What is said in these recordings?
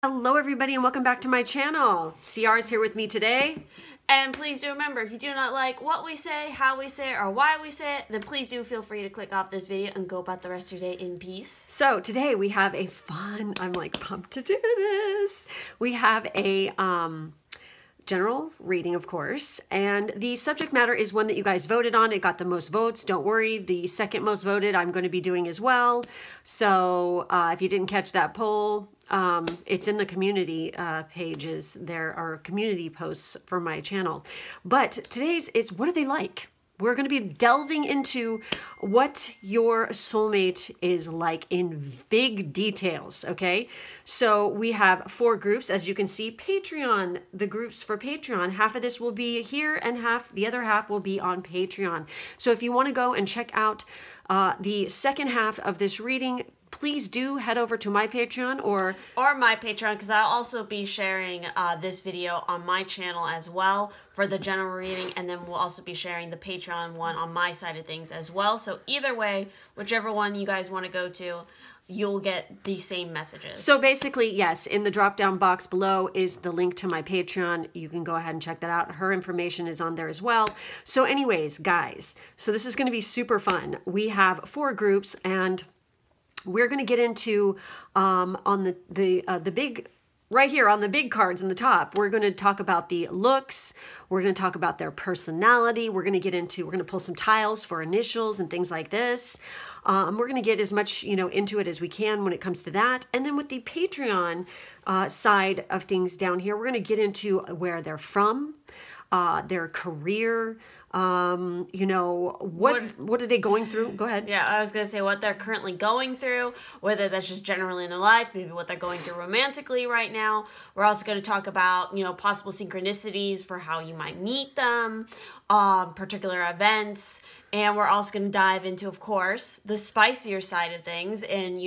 Hello everybody and welcome back to my channel. Ciarra is here with me today. And please do remember, if you do not like what we say, how we say it, or why we say it, then please do feel free to click off this video and go about the rest of your day in peace. So today we have a fun, I'm like pumped to do this. We have a general reading, of course, and the subject matter is one that you guys voted on. It got the most votes. Don't worry, the second most voted I'm going to be doing as well. So if you didn't catch that poll, it's in the community pages. There are community posts for my channel. But today's is what do they like? We're going to be delving into what your soulmate is like in big details, okay? So we have 4 groups, as you can see. Patreon, the groups for Patreon, half of this will be here and the other half will be on Patreon. So if you want to go and check out the second half of this reading, please do head over to my Patreon or my Patreon, because I'll also be sharing this video on my channel as well for the general reading, and then we'll also be sharing the Patreon one on my side of things as well. So either way, whichever one you guys want to go to, you'll get the same messages. So basically, yes, in the drop-down box below is the link to my Patreon. You can go ahead and check that out. Her information is on there as well. So anyways, guys, so this is going to be super fun. We have 4 groups, and we're going to get into on the big, right here on the big cards in the top, we're going to talk about the looks. We're going to talk about their personality. We're going to pull some tiles for initials and things like this. We're going to get as much, into it as we can when it comes to that. And then with the Patreon side of things down here, we're going to get into where they're from, their career, what are they going through? Go ahead. Yeah, I was going to say what they're currently going through, whether that's just generally in their life, maybe what they're going through romantically right now. We're also going to talk about, possible synchronicities for how you might meet them, particular events, and we're also going to dive into, of course, the spicier side of things and,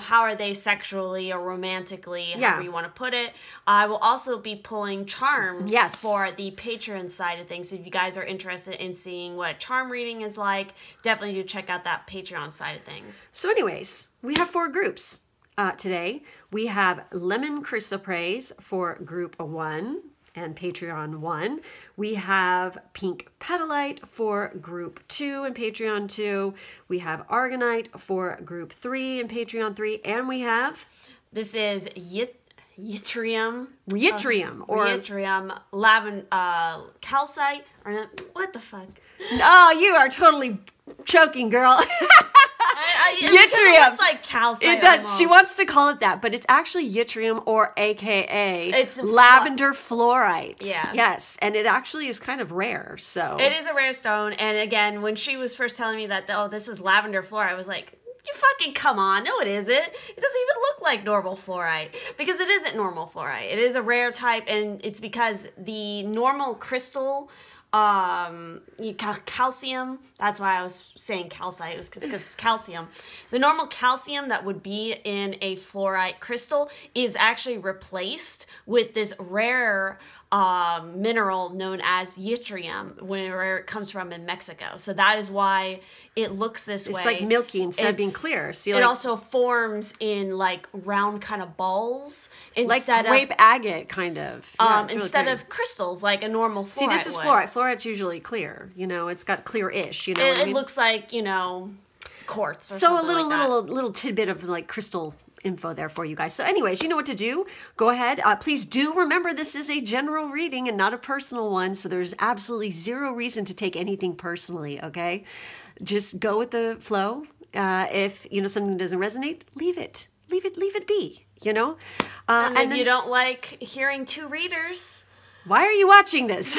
how are they sexually or romantically, however you want to put it. I will also be pulling charms for the Patreon side of things. So if you guys are interested in seeing what a charm reading is like, definitely do check out that Patreon side of things. So anyways, we have 4 groups today. We have Lemon Chrysoprase for group 1 and Patreon 1. We have Pink Petalite for group 2 and Patreon 2. We have Argonite for group 3 and Patreon 3. And we have... This is Yttrium. Yttrium. Lavender, calcite. Or what the fuck? Oh, you are totally choking, girl. Yttrium. It looks like calcite. It does. Almost. She wants to call it that, but it's actually yttrium, or AKA it's lavender fluorite. Yeah. Yes, and it actually is kind of rare. So it is a rare stone. And again, when she was first telling me that, this was lavender fluorite, I was like, you fucking come on. No, it isn't. It doesn't even look like normal fluorite, because it isn't normal fluorite. It is a rare type, and it's because the normal crystal, calcium, that's why I was saying calcite, it was because it's calcium. The normal calcium that would be in a fluorite crystal is actually replaced with this rare mineral known as yttrium, where it comes from in Mexico. So that is why it looks this way. It's like milky instead of being clear. See, it also forms in like round kind of balls instead like grape agate kind of. Yeah, instead of crystals like a normal fluorite. See, this is fluorite. Fluorite's usually clear. It's got clear-ish. It looks like quartz or something. So a little tidbit of like crystal info there for you guys. So anyways, you know what to do. Go ahead. Please do remember this is a general reading and not a personal one, so there's absolutely 0 reason to take anything personally, okay? Just go with the flow. If, something doesn't resonate, leave it. Leave it be, And if you don't like hearing 2 readers... Why are you watching this?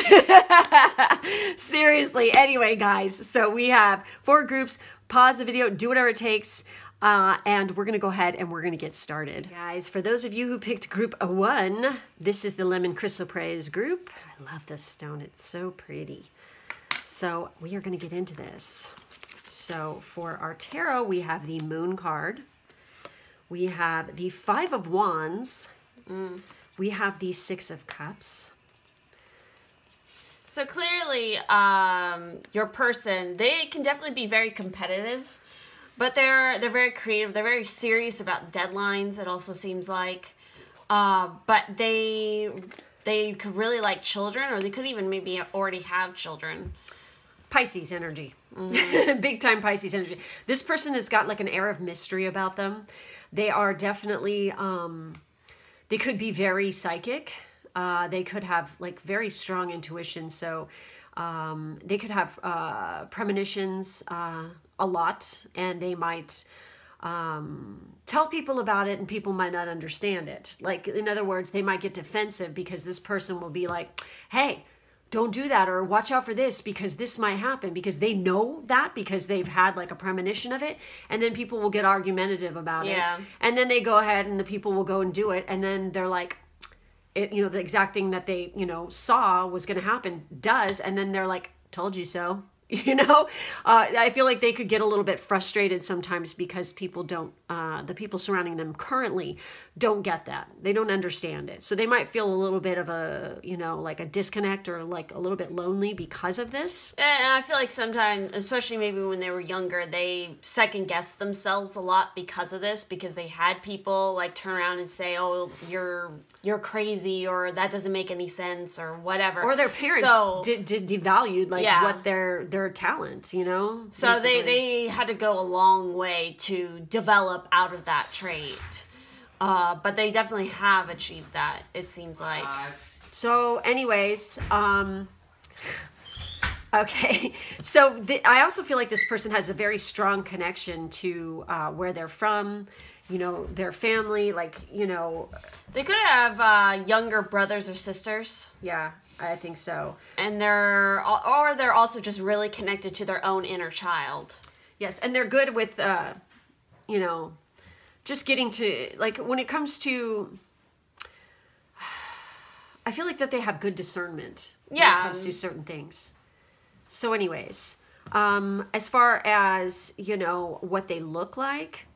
Seriously. Anyway, guys, so we have 4 groups. Pause the video, do whatever it takes. And we're going to go ahead and we're going to get started. Guys, for those of you who picked group 1, this is the Lemon Chrysoprase group. I love this stone. It's so pretty. So we are going to get into this. So for our tarot, we have the Moon card. We have the 5 of Wands. We have the 6 of Cups. So clearly, your person, they can definitely be very competitive. But they're very creative. They're very serious about deadlines. It also seems like, but they could really like children, or they could even maybe already have children. Pisces energy. Big time Pisces energy. This person has got like an air of mystery about them. They are definitely, they could be very psychic. They could have like very strong intuition. So they could have premonitions a lot, and they might tell people about it, and people might not understand it. Like, in other words, they might get defensive because this person will be like, hey, don't do that, or watch out for this because this might happen, because they know that, because they've had like a premonition of it. And then people will get argumentative about it. And then they go ahead and the people will go and do it. And then they're like, it, you know, the exact thing that they, you know, saw was going to happen does. And then they're like, told you so. You know, I feel like they could get a little bit frustrated sometimes because people don't, the people surrounding them currently don't get that. They don't understand it. So they might feel a little bit of a, you know, like a disconnect, or like a little bit lonely because of this. And I feel like sometimes, especially maybe when they were younger, they second guess themselves a lot because of this, because they had people like turn around and say, oh, you're crazy, or that doesn't make any sense, or whatever. Or their parents did devalued like what their talent, you know? So basically. they had to go a long way to develop out of that trait. But they definitely have achieved that, it seems like. So anyways, okay. So I also feel like this person has a very strong connection to where they're from, you know, their family, like, you know. They could have younger brothers or sisters. Yeah, I think so. And they're also just really connected to their own inner child. Yes, and they're good with, you know, just getting to, like, when it comes to, I feel like that they have good discernment when it comes to certain things. So anyways, as far as, you know, what they look like,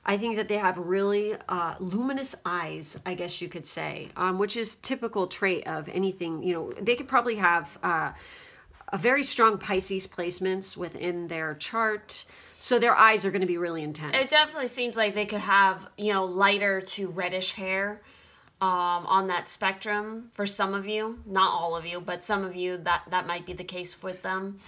I think that they have really luminous eyes, I guess you could say, which is typical trait of anything. You know, they could probably have a very strong Pisces placements within their chart. So their eyes are going to be really intense. It definitely seems like they could have, you know, lighter to reddish hair on that spectrum for some of you. Not all of you, but some of you, that might be the case with them.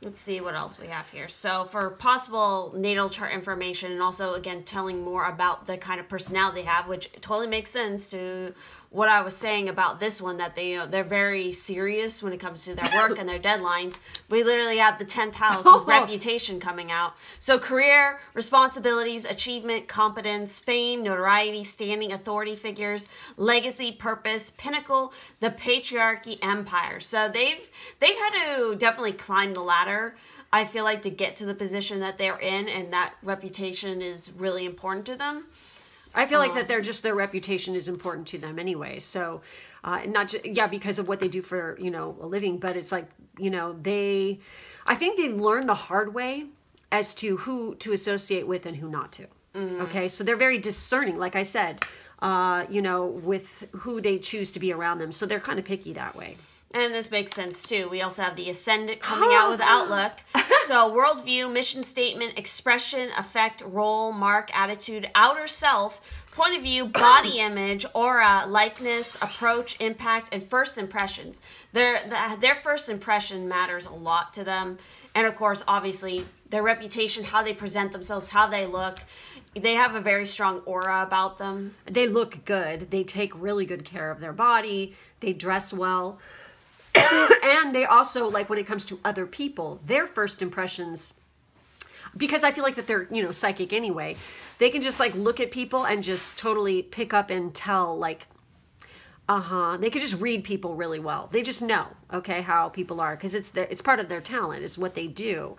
Let's see what else we have here. So for possible natal chart information, and also, again, telling more about the kind of personality they have, which totally makes sense to what I was saying about this one, that they, you know, they're very serious when it comes to their work and their deadlines. We literally have the 10th house with reputation coming out. So career, responsibilities, achievement, competence, fame, notoriety, standing, authority figures, legacy, purpose, pinnacle, the patriarchy, empire. So they've had to definitely climb the ladder, I feel like, to get to the position that they're in, and that reputation is really important to them. I feel like that their reputation is important to them anyway. So, not just, because of what they do for, you know, a living, but it's like, you know, I think they've learned the hard way as to who to associate with and who not to. Mm-hmm. Okay. So they're very discerning, like I said, you know, with who they choose to be around them. So they're kind of picky that way. And this makes sense too. We also have the ascendant coming out with outlook. So worldview, mission statement, expression, effect, role, mark, attitude, outer self, point of view, body image, aura, likeness, approach, impact, and first impressions. Their first impression matters a lot to them. And of course, obviously, their reputation, how they present themselves, how they look. They have a very strong aura about them. They look good. They take really good care of their body. They dress well. And they also, like, when it comes to other people, their first impressions, because I feel like that they're, you know, psychic anyway, they can just, like, look at people and just totally pick up and tell, like, they can just read people really well. They just know, okay, how people are, because it's part of their talent. It's what they do.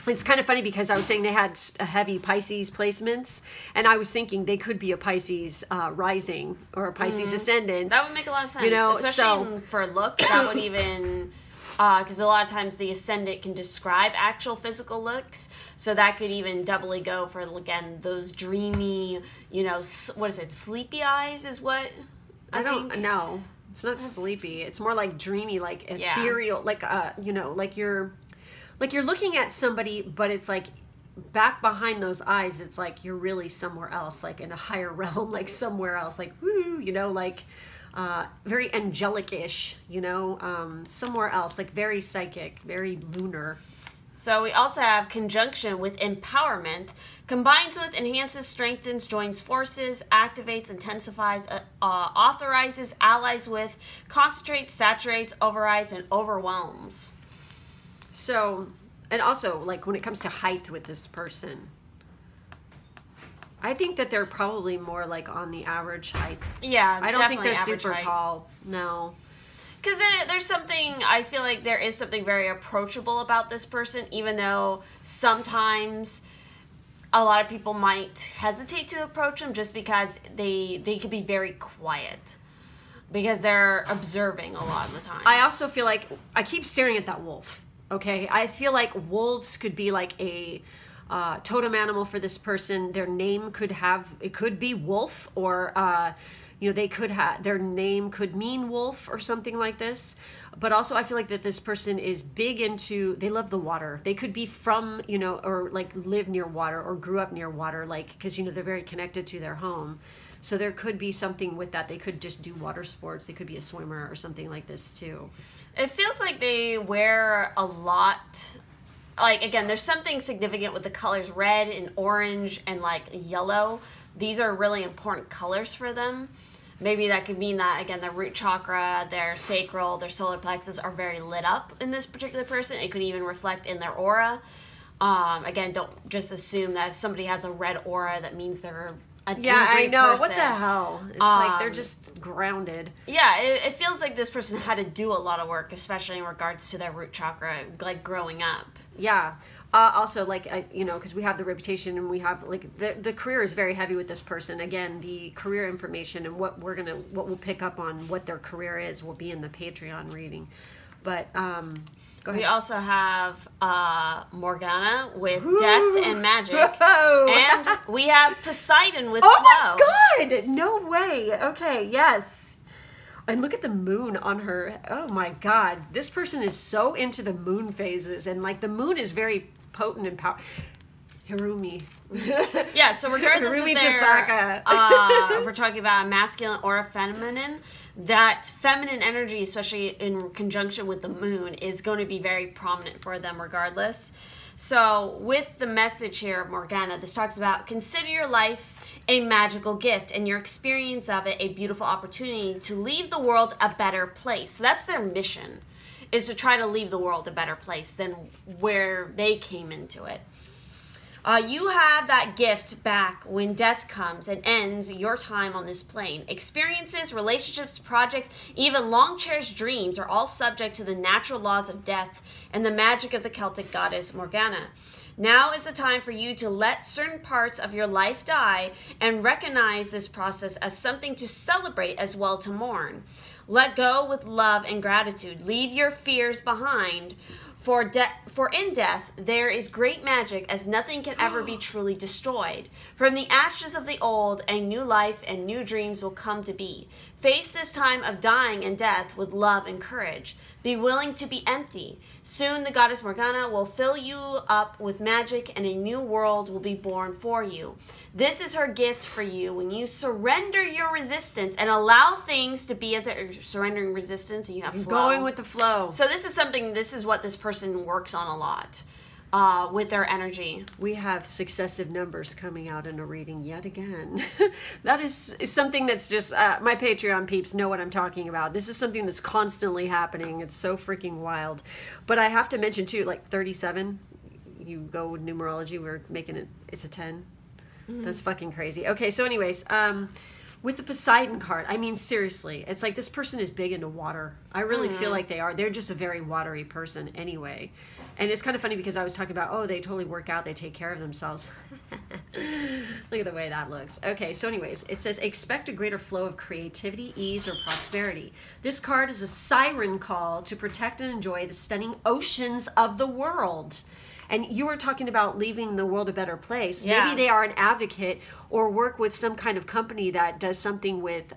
It's kind of funny because I was saying they had a heavy Pisces placements, and I was thinking they could be a Pisces rising or a Pisces ascendant. That would make a lot of sense, you know, especially for looks. That would even, because a lot of times the ascendant can describe actual physical looks, so that could even doubly go for, again, those dreamy, you know, what is it, sleepy eyes is what I don't think? know. It's not sleepy. It's more like dreamy, like ethereal, like you know, like you're like you're looking at somebody, but it's like back behind those eyes, it's like you're really somewhere else, like in a higher realm, like somewhere else, like woo, you know, like very angelic-ish, you know, somewhere else, like very psychic, very lunar. So we also have conjunction with empowerment, combines with, enhances, strengthens, joins forces, activates, intensifies, authorizes, allies with, concentrates, saturates, overrides, and overwhelms. So, and also, like, when it comes to height with this person, I think that they're probably more, like, on the average height. Yeah, I don't think they're super height. tall. No. Because there's something, I feel like there is something very approachable about this person, even though sometimes a lot of people might hesitate to approach them just because they could be very quiet. Because they're observing a lot of the time. I also feel like, I keep staring at that wolf, okay? I feel like wolves could be like a totem animal for this person. Their name could have, it could be wolf, or you know, they could have, their name could mean wolf or something like this. But also I feel like that this person is big into, they love the water. They could be from, you know, or like live near water or grew up near water, like, because, you know, they're very connected to their home. So there could be something with that. They could just do water sports. They could be a swimmer or something like this too. It feels like they wear a lot, like, again, there's something significant with the colors red and orange and like yellow. These are really important colors for them. Maybe that could mean that, again, their root chakra, their sacral, their solar plexus are very lit up in this particular person. It could even reflect in their aura. Again, don't just assume that if somebody has a red aura, that means they're an angry I know. person. What the hell? It's like they're just grounded. Yeah, it feels like this person had to do a lot of work, especially in regards to their root chakra, like growing up. Yeah. Also, like, you know, because we have the reputation and we have, like, the career is very heavy with this person. Again, the career information and what we'll pick up on what their career is will be in the Patreon reading. But, go ahead. We also have Morgana with death and magic. Whoa. And we have Poseidon with oh flow. my God! No way. Okay, yes. And look at the moon on her. Oh my God. This person is so into the moon phases. And like the moon is very potent and powerful. Hirumi. Yeah, so regardless Hirumi of their, Tosaka. we're talking about a masculine or a feminine, that feminine energy, especially in conjunction with the moon, is going to be very prominent for them regardless. So with the message here of Morgana, this talks about consider your life a magical gift and your experience of it a beautiful opportunity to leave the world a better place. So that's their mission, is to try to leave the world a better place than where they came into it. You have that gift back when death comes and ends your time on this plane. Experiences, relationships, projects, even long-cherished dreams are all subject to the natural laws of death and the magic of the Celtic goddess Morgana. Now is the time for you to let certain parts of your life die and recognize this process as something to celebrate as well to mourn. Let go with love and gratitude. Leave your fears behind. For in death there is great magic, as nothing can ever be truly destroyed. From the ashes of the old, a new life and new dreams will come to be. Face this time of dying and death with love and courage. Be willing to be empty. Soon the goddess Morgana will fill you up with magic and a new world will be born for you. This is her gift for you when you surrender your resistance and allow things to be as they're surrendering resistance and you have flow. Going with the flow. So this is what this person works on a lot with their energy. We have successive numbers coming out in a reading yet again. That is something that's just, my Patreon peeps know what I'm talking about. This is something that's constantly happening. It's so freaking wild. But I have to mention too, like 37, you go with numerology, we're making it, it's a 10. That's fucking crazy. Okay, so anyways, with the Poseidon card, I mean, seriously, it's like this person is big into water. I really feel like they are. They're just a very watery person anyway. And it's kind of funny because I was talking about, oh, they totally work out, they take care of themselves. Look at the way that looks. Okay, so anyways, it says, expect a greater flow of creativity, ease, or prosperity. This card is a siren call to protect and enjoy the stunning oceans of the world. And you were talking about leaving the world a better place. Yeah. Maybe they are an advocate or work with some kind of company that does something with,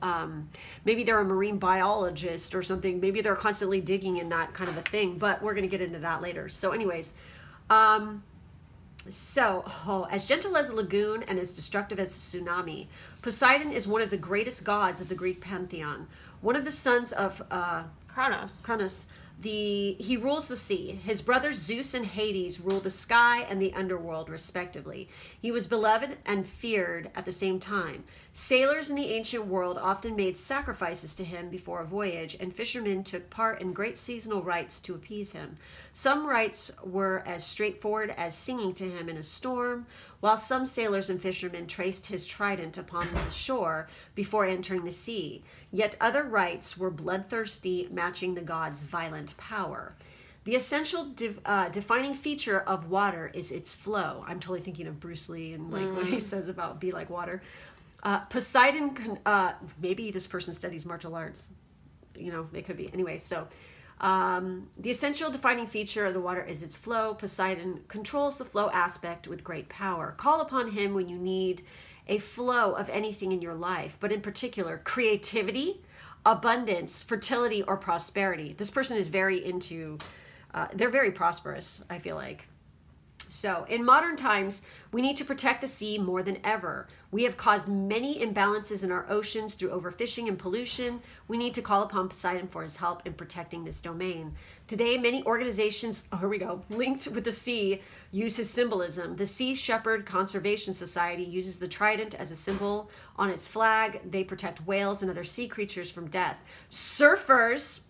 maybe they're a marine biologist or something. Maybe they're constantly digging in that kind of a thing, but we're going to get into that later. So anyways, as gentle as a lagoon and as destructive as a tsunami, Poseidon is one of the greatest gods of the Greek pantheon. One of the sons of Kronos. He rules the sea. His brothers Zeus and Hades rule the sky and the underworld, respectively. He was beloved and feared at the same time. Sailors in the ancient world often made sacrifices to him before a voyage, and fishermen took part in great seasonal rites to appease him. Some rites were as straightforward as singing to him in a storm, while some sailors and fishermen traced his trident upon the shore before entering the sea. Yet other rites were bloodthirsty, matching the god's violent power. The essential defining feature of water is its flow. I'm totally thinking of Bruce Lee and like what he says about be like water. Poseidon, maybe this person studies martial arts. You know, they could be. Anyway, so the essential defining feature of the water is its flow. Poseidon controls the flow aspect with great power. Call upon him when you need a flow of anything in your life, but in particular, creativity, abundance, fertility, or prosperity. This person is very into, they're very prosperous, I feel like. So in modern times, we need to protect the sea more than ever. We have caused many imbalances in our oceans through overfishing and pollution. We need to call upon Poseidon for his help in protecting this domain. Today, many organizations, linked with the sea, use his symbolism. The Sea Shepherd Conservation Society uses the trident as a symbol on its flag. They protect whales and other sea creatures from death. Surfers,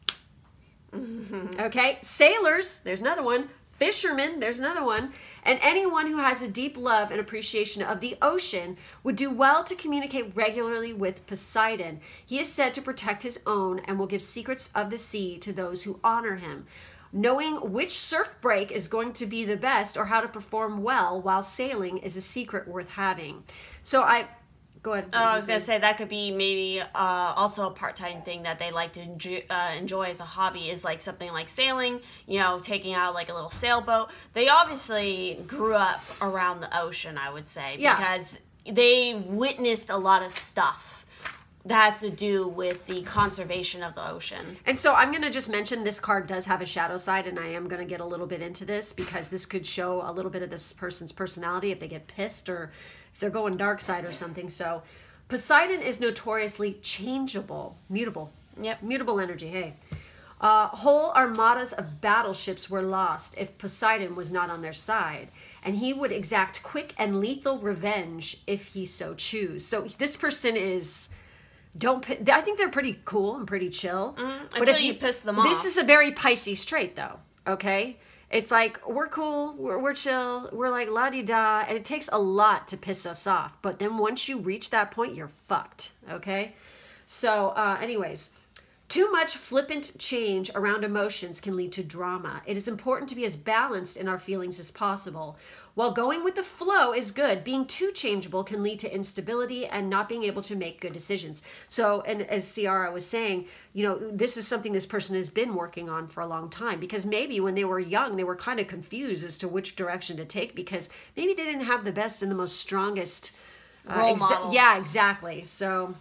okay, sailors, there's another one. Fishermen, there's another one, and anyone who has a deep love and appreciation of the ocean would do well to communicate regularly with Poseidon. He is said to protect his own and will give secrets of the sea to those who honor him. Knowing which surf break is going to be the best or how to perform well while sailing is a secret worth having. Go ahead. I was going to say that could be maybe also a part-time thing that they like to enjoy as a hobby is like something like sailing, you know, taking out like a little sailboat. They obviously grew up around the ocean, I would say, because they witnessed a lot of stuff that has to do with the conservation of the ocean. And so I'm going to just mention this card does have a shadow side, and I am going to get a little bit into this because this could show a little bit of this person's personality if they get pissed or if they're going dark side or something. So Poseidon is notoriously changeable, mutable. Yep. Mutable energy, hey. Whole armadas of battleships were lost if Poseidon was not on their side, and he would exact quick and lethal revenge if he so choose. So this person is... I think they're pretty cool and pretty chill. But until you piss them off. This is a very Pisces trait, though, okay? It's like, we're cool, we're chill, we're like la-di-da, and it takes a lot to piss us off. But then once you reach that point, you're fucked, okay? So, anyways, too much flippant change around emotions can lead to drama. It is important to be as balanced in our feelings as possible. While going with the flow is good, being too changeable can lead to instability and not being able to make good decisions. So, and as Ciarra was saying, you know, this is something this person has been working on for a long time, because maybe when they were young, they were kind of confused as to which direction to take, because maybe they didn't have the best and the most strongest role models. Yeah, exactly. So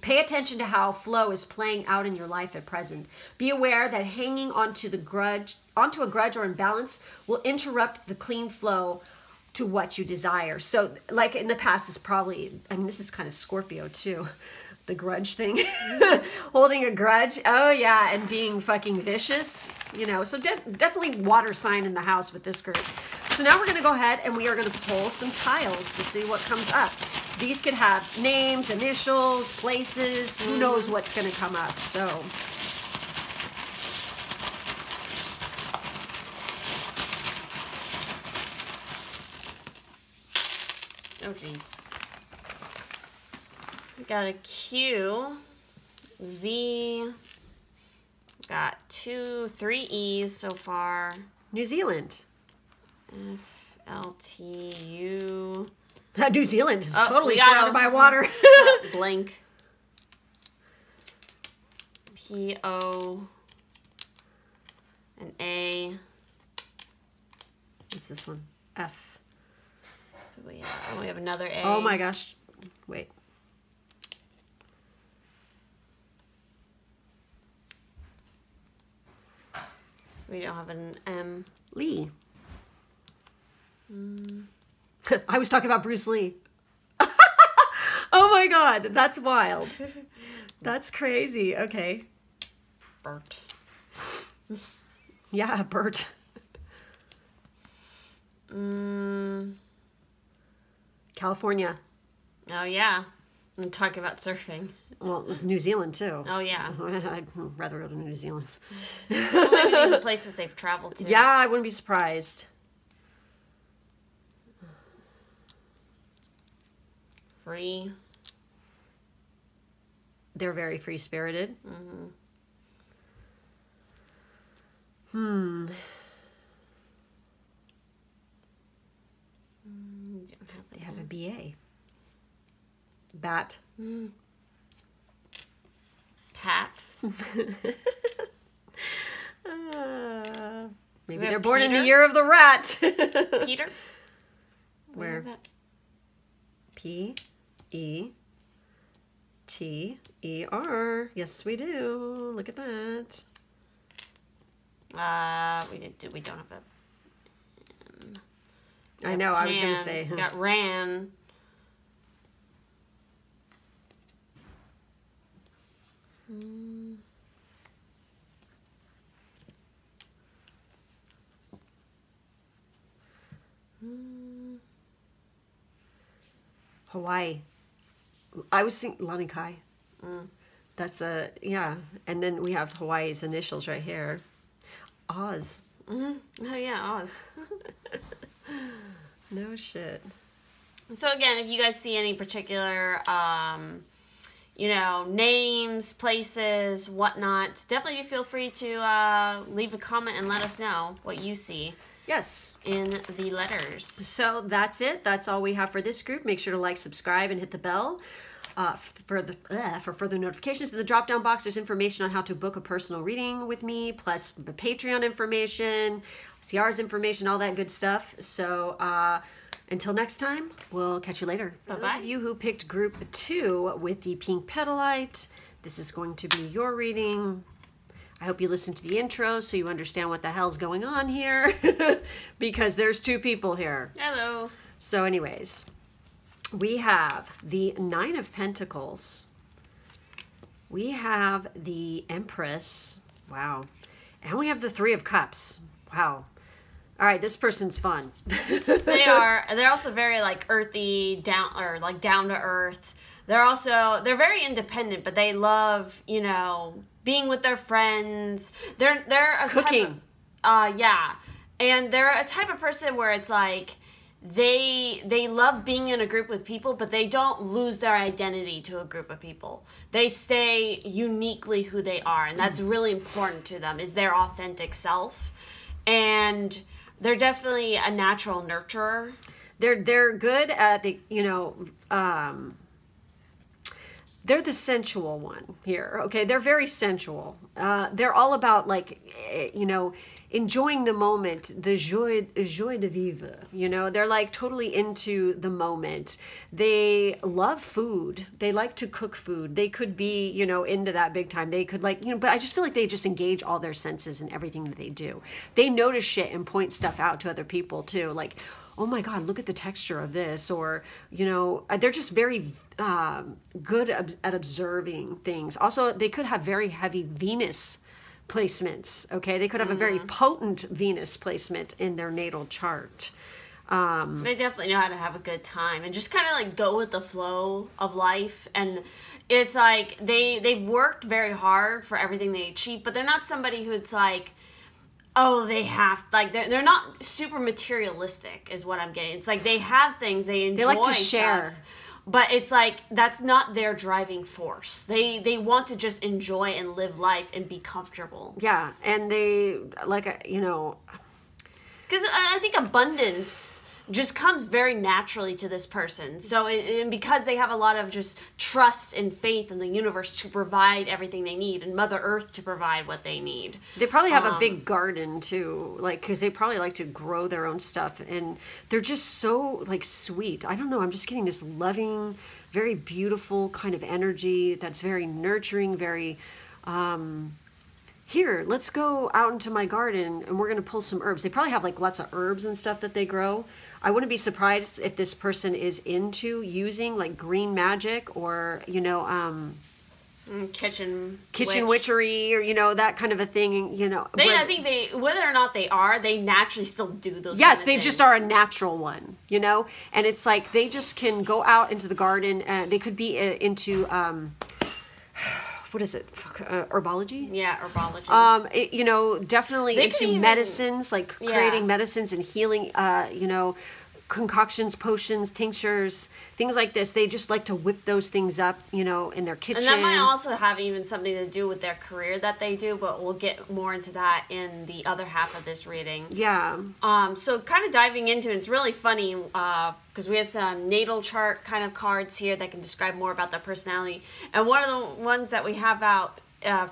pay attention to how flow is playing out in your life at present. Be aware that hanging onto a grudge or imbalance will interrupt the clean flow to what you desire. So like in the past, this probably, I mean, this is kind of Scorpio too. The grudge thing, holding a grudge. Oh yeah. And being fucking vicious, you know, so definitely water sign in the house with this group. So now we're going to go ahead and we are going to pull some tiles to see what comes up. These could have names, initials, places, who knows what's going to come up. So oh, jeez. We got a Q, Z, got 3 E's so far. New Zealand. F, L, T, U. New Zealand is totally surrounded by water. Blank. P, O, an A, What's this one? F. So we have another A. Oh my gosh. Wait. We don't have an M. Lee. I was talking about Bruce Lee. Oh my God, that's wild. That's crazy. Okay. Bert. Yeah, Bert. California. Oh yeah. I'm talking about surfing. Well, New Zealand too. Oh yeah. I'd rather go to New Zealand. Well, maybe these are places they've traveled to. Yeah, I wouldn't be surprised. Free. They're very free-spirited. They have a BA. Bat. Pat. Maybe they're born in the year of the rat. Peter. Where? P-E-T-E-R. Yes, we do. Look at that. We don't have a. I know. I was gonna say. We got ran. Hawaii. I was thinking Lanikai. That's yeah. And then we have Hawaii's initials right here. Oz. Oh yeah, Oz. No shit. So again, if you guys see any particular, names, places, whatnot, definitely feel free to leave a comment and let us know what you see. Yes. In the letters. So that's it. That's all we have for this group. Make sure to like, subscribe, and hit the bell for further notifications. In the drop-down box, there's information on how to book a personal reading with me, plus the Patreon information, Ciarra's information, all that good stuff. So until next time, we'll catch you later. For those of you who picked group 2 with the pink petalite, this is going to be your reading. I hope you listen to the intro so you understand what the hell's going on here, because there's 2 people here. Hello. So anyways, we have the 9 of Pentacles. We have the Empress. Wow. And we have the 3 of Cups. Wow. All right, this person's fun. They are. They're also very like earthy, down to earth. They're very independent, but they love, being with their friends. They're a cooking. Yeah. And they're a type of person where it's like they love being in a group with people, but they don't lose their identity to a group of people. They stay uniquely who they are, and that's really important to them, is their authentic self. And they're definitely a natural nurturer. They're good at the, they're the sensual one here, okay? They're very sensual. They're all about, enjoying the moment, the joie de vivre, They're, totally into the moment. They love food. They like to cook food. They could be, into that big time. They could, but I just feel like they just engage all their senses in everything that they do. They notice shit and point stuff out to other people, too. Like, oh my God, look at the texture of this. Or, they're just very good at observing things. Also, they could have very heavy Venus placements, okay? They could have a very potent Venus placement in their natal chart. They definitely know how to have a good time and just kind of go with the flow of life. And it's like they've worked very hard for everything they achieve, but they're not somebody who's they have, they're not super materialistic is what I'm getting. It's they have things, they enjoy. They like to share. Stuff, but it's that's not their driving force. They want to just enjoy and live life and be comfortable. Yeah, and they, because I think abundance just comes very naturally to this person. So and because they have a lot of just trust and faith in the universe to provide everything they need, and Mother Earth to provide what they need. They probably have a big garden too, like, because they probably like to grow their own stuff, and they're just so like sweet. I don't know, I'm just getting this loving, very beautiful kind of energy that's very nurturing, very here, let's go out into my garden and we're going to pull some herbs. They probably have like lots of herbs and stuff that they grow. I wouldn't be surprised if this person is into using like green magic or, you know, kitchen witchery, or, you know, that kind of a thing, you know. I think they, whether or not they are, they naturally still do those yes, kind of they things. just are a natural one, you know. And it's like they just can go out into the garden. They could be into what is it? Herbology? Yeah, herbology. You know, definitely They could into even- medicines, like Yeah. creating medicines and healing, you know, concoctions, potions, tinctures, things like this. They just like to whip those things up, you know, in their kitchen. And that might also have even something to do with their career that they do, but we'll get more into that in the other half of this reading. Yeah. So kind of diving into it, it's really funny because we have some natal chart kind of cards here that can describe more about their personality. And one of the ones that we have out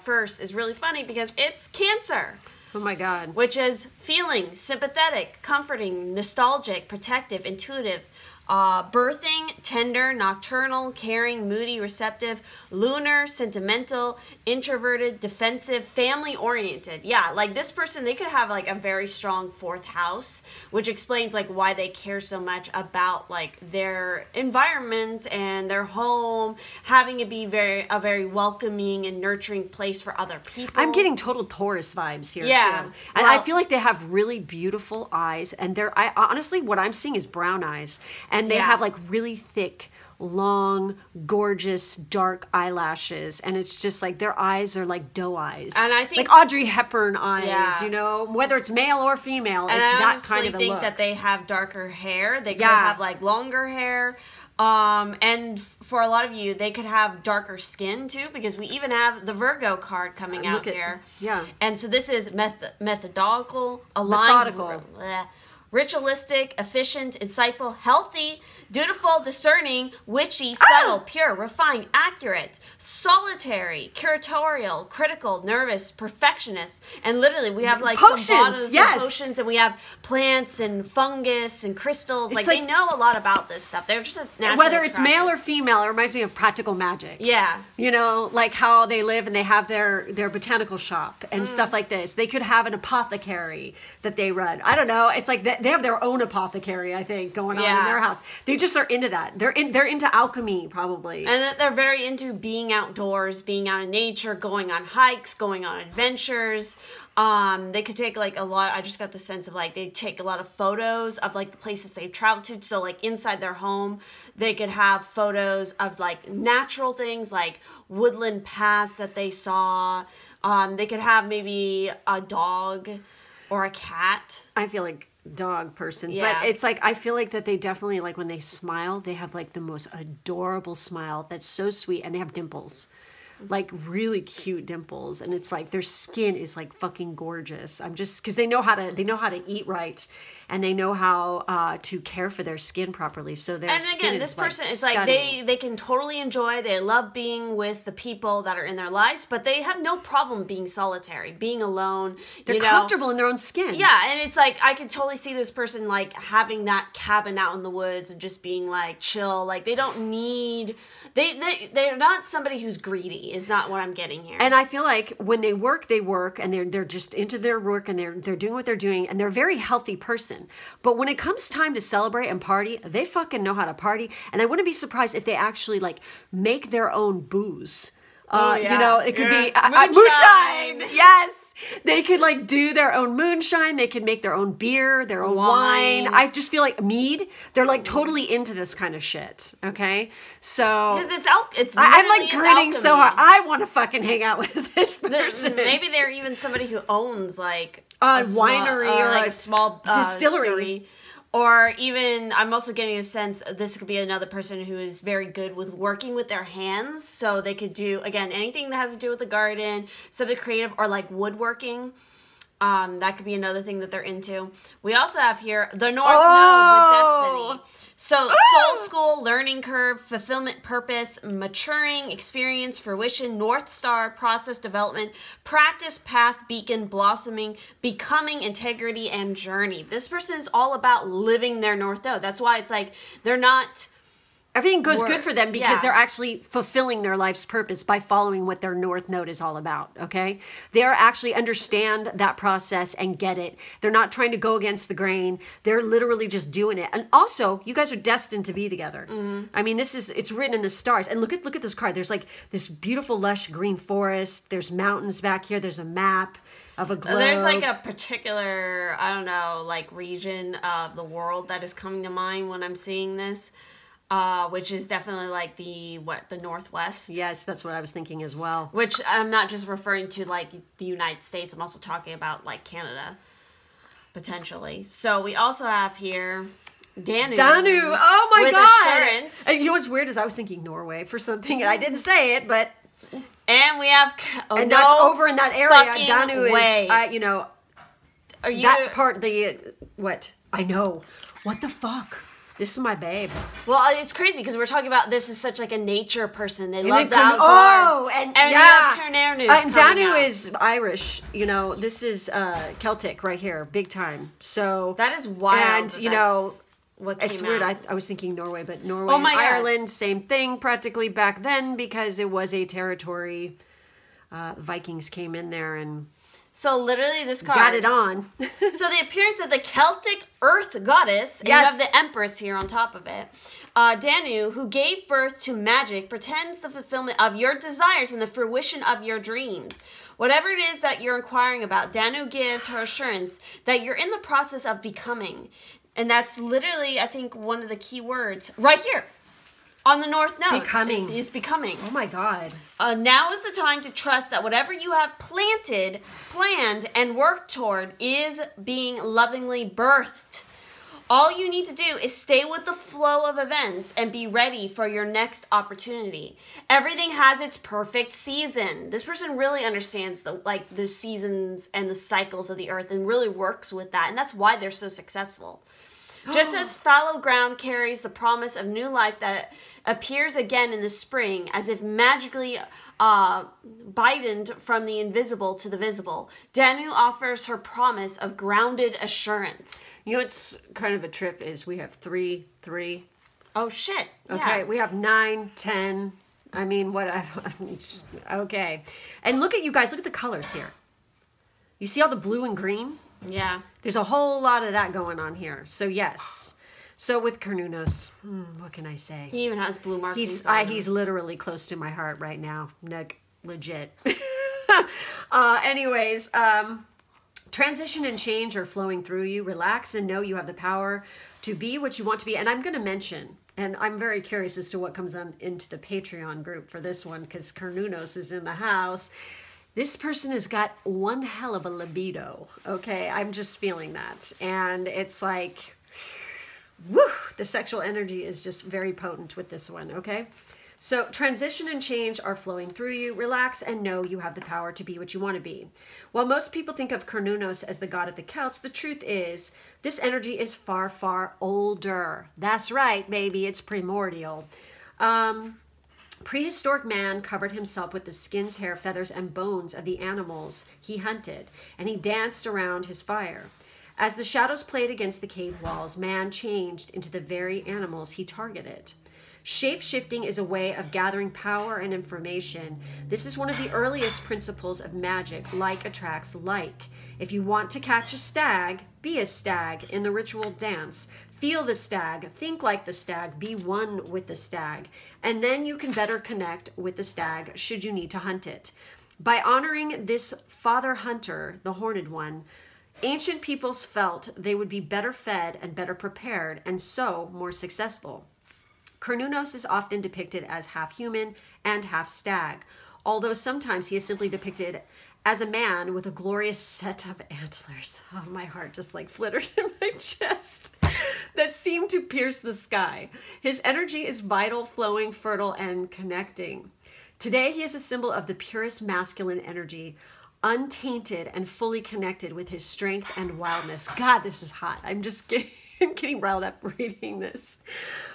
first is really funny because it's Cancer. Oh my God. Which is feeling, sympathetic, comforting, nostalgic, protective, intuitive, birthing, tender, nocturnal, caring, moody, receptive, lunar, sentimental, introverted, defensive, family-oriented. Yeah, like this person, they could have like a very strong fourth house, which explains like why they care so much about like their environment and their home, having it be a very welcoming and nurturing place for other people. I'm getting total Taurus vibes here, Yeah. too. And I feel like they have really beautiful eyes, and I honestly, what I'm seeing is brown eyes. And they have like really thick, long, gorgeous, dark eyelashes. And it's just like their eyes are like doe eyes. And I think like Audrey Hepburn eyes, Yeah. you know, whether it's male or female, and it's I that honestly kind of a think look. that they have darker hair. They could Yeah. have like longer hair. And for a lot of you, they could have darker skin too, because we even have the Virgo card coming out here. Yeah. And so this is methodical, aligned, ritualistic, efficient, insightful, healthy, dutiful, discerning, witchy, subtle, pure, refined, accurate, solitary, curatorial, critical, nervous, perfectionist. And literally we have like Potions, some bottles yes. of potions, and we have plants and fungus and crystals. It's Like they know a lot about this stuff. They're just naturally whether it's attracted. male or female, it reminds me of Practical Magic. Yeah. You know, like how they live and they have their botanical shop and stuff like this. They could have an apothecary that they run. I don't know. It's like they have their own apothecary, I think, going on in their house. They just are into that. They're into alchemy, probably. And they're very into being outdoors, being out in nature, going on hikes, going on adventures. They could take like a lot. I just got the sense of like they take a lot of photos of like the places they've traveled to. So like inside their home, they could have photos of like natural things like woodland paths that they saw. They could have maybe a dog or a cat. I feel like dog person, Yeah. but it's like I feel like that they definitely, like, when they smile, they have like the most adorable smile that's so sweet, and they have dimples, like really cute dimples, and it's like their skin is like fucking gorgeous. I'm just because they know how to eat right, and they know how to care for their skin properly. So their And skin again, is this person is stunning. like they can totally enjoy. They love being with the people that are in their lives, but they have no problem being solitary, being alone. They're comfortable in their own skin. Yeah, and it's like I could totally see this person like having that cabin out in the woods and just being like chill. Like they don't need they're not somebody who's greedy. Is not what I'm getting here. And I feel like when they work, and they're just into their work, and they're doing what they're doing, and they're a very healthy person. But when it comes time to celebrate and party, they fucking know how to party. And I wouldn't be surprised if they actually like make their own booze. You know, it could be moonshine. Yes, they could like do their own moonshine. They could make their own beer, their own wine. I just feel like mead. They're like totally into this kind of shit. Okay, so because it's I'm like literally grinning is so alchemy. hard. I want to fucking hang out with this person. Maybe they're even somebody who owns like a small, winery or or like a a small distillery. Or even, I'm also getting a sense this could be another person who is very good with working with their hands. So they could do, again, anything that has to do with the garden, something creative, or like woodworking. That could be another thing that they're into. We also have here the North Node with Destiny. So soul school, learning curve, fulfillment, purpose, maturing, experience, fruition, North Star, process development, practice, path, beacon, blossoming, becoming, integrity, and journey. This person is all about living their North Node. That's why it's like they're not... Everything goes good for them because they're actually fulfilling their life's purpose by following what their North Node is all about, okay? They are actually understand that process and get it. They're not trying to go against the grain. They're literally just doing it. And also, you guys are destined to be together. Mm-hmm. I mean, it's written in the stars. And look at this card. There's like this beautiful lush green forest. There's mountains back here. There's a map of a globe. There's like a particular, I don't know, like region of the world that is coming to mind when I'm seeing this. Which is definitely like the Northwest. Yes, that's what I was thinking as well. Which I'm not just referring to like the United States. I'm also talking about like Canada, potentially. So we also have here Danu. Oh my God. Assurance. And you know what's weird is I was thinking Norway for something and I didn't say it, but. And we have. And that's over in that area. Danu is, you know. Are you. That part, what? I know. What the fuck? This is my babe. Well, it's crazy because we're talking about this is such like a nature person. They love the outdoors. And yeah. And Danu is Irish. You know, this is Celtic right here, big time. So that is wild. And you know, it's weird. I was thinking Norway, but Norway and Ireland, same thing practically back then because it was a territory. Vikings came in there and. So literally this card. Got it on. So the appearance of the Celtic earth goddess, and you have the empress here on top of it. Danu, who gave birth to magic, pretends the fulfillment of your desires and the fruition of your dreams. Whatever it is that you're inquiring about, Danu gives her assurance that you're in the process of becoming. And that's literally, I think, one of the key words right here. On the North Node. Becoming. Is becoming. Oh my God. Now is the time to trust that whatever you have planned, and worked toward is being lovingly birthed. All you need to do is stay with the flow of events and be ready for your next opportunity. Everything has its perfect season. This person really understands the seasons and the cycles of the earth and really works with that. And that's why they're so successful. Just as fallow ground carries the promise of new life that appears again in the spring, as if magically bidened from the invisible to the visible, Danu offers her promise of grounded assurance. You know what's kind of a trip is we have 3. Oh, shit. Okay, yeah. we have 9, 10. I mean, okay. And look at you guys. Look at the colors here. You see all the blue and green? Yeah. There's a whole lot of that going on here. So, yes. So, with Cernunnos, what can I say? He even has blue markings. He's literally close to my heart right now. Legit. Anyways, transition and change are flowing through you. Relax and know you have the power to be what you want to be. And I'm going to mention, and I'm very curious as to what comes on into the Patreon group for this one, because Cernunnos is in the house. This person has got one hell of a libido, okay? I'm just feeling that. And it's like, woo, the sexual energy is just very potent with this one, okay? So transition and change are flowing through you. Relax and know you have the power to be what you want to be. While most people think of Cernunnos as the god of the Celts, the truth is this energy is far, far older. That's right, baby, it's primordial. Prehistoric man covered himself with the skins, hair, feathers, and bones of the animals he hunted, and he danced around his fire. As the shadows played against the cave walls, man changed into the very animals he targeted. Shape-shifting is a way of gathering power and information. This is one of the earliest principles of magic. Like attracts like. If you want to catch a stag, be a stag in the ritual dance. Feel the stag, think like the stag, be one with the stag, and then you can better connect with the stag should you need to hunt it. By honoring this father hunter, the horned one, ancient peoples felt they would be better fed and better prepared, and so more successful. Cernunnos is often depicted as half human and half stag, although sometimes he is simply depicted as a man with a glorious set of antlers. Oh, my heart just like flittered in my chest that seemed to pierce the sky. His energy is vital, flowing, fertile, and connecting. Today, he is a symbol of the purest masculine energy. untainted and fully connected with his strength and wildness. God, this is hot. I'm just getting riled up reading this.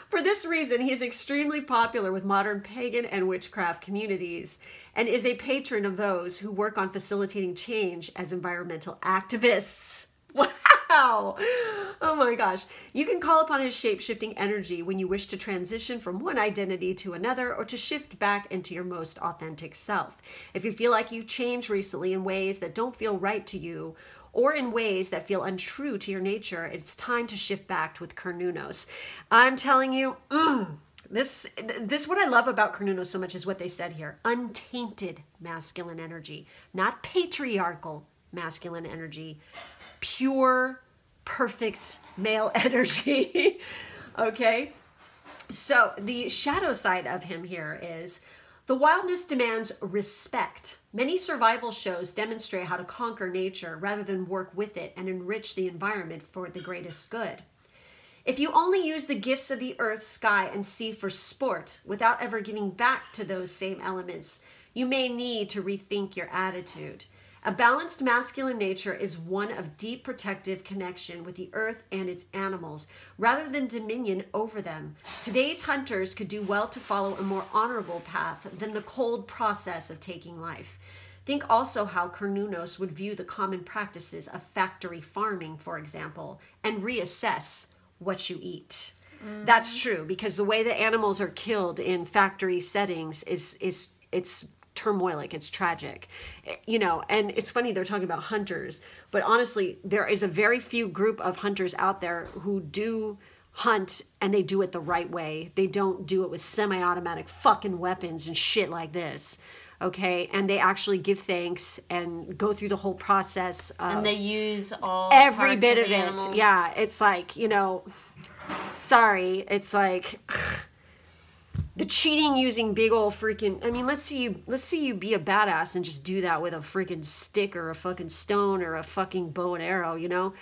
For this reason, he is extremely popular with modern pagan and witchcraft communities and is a patron of those who work on facilitating change as environmental activists. Wow. Oh my gosh. You can call upon his shape-shifting energy when you wish to transition from one identity to another or to shift back into your most authentic self. If you feel like you've changed recently in ways that don't feel right to you or in ways that feel untrue to your nature, it's time to shift back with Cernunnos. I'm telling you, this what I love about Cernunnos so much is what they said here. Untainted masculine energy, not patriarchal masculine energy. Pure, perfect male energy. Okay? So the shadow side of him here is the wildness demands respect. Many survival shows demonstrate how to conquer nature rather than work with it and enrich the environment for the greatest good. If you only use the gifts of the earth, sky, and sea for sport without ever giving back to those same elements, you may need to rethink your attitude. A balanced masculine nature is one of deep protective connection with the earth and its animals, rather than dominion over them. Today's hunters could do well to follow a more honorable path than the cold process of taking life. Think also how Cernunnos would view the common practices of factory farming, for example, and reassess what you eat. That's true, because the way the animals are killed in factory settings it's turmoilic, it's tragic, you know. And it's funny they're talking about hunters, but honestly there is a very few group of hunters out there who do hunt and they do it the right way. They don't do it with semi-automatic fucking weapons and shit like this, okay? And they actually give thanks and go through the whole process of, and they use every bit of it. animal. Yeah, it's like, you know, sorry, it's like the cheating using big old freaking, I mean, let's see you be a badass and just do that with a freaking stick or a fucking stone or a fucking bow and arrow, you know?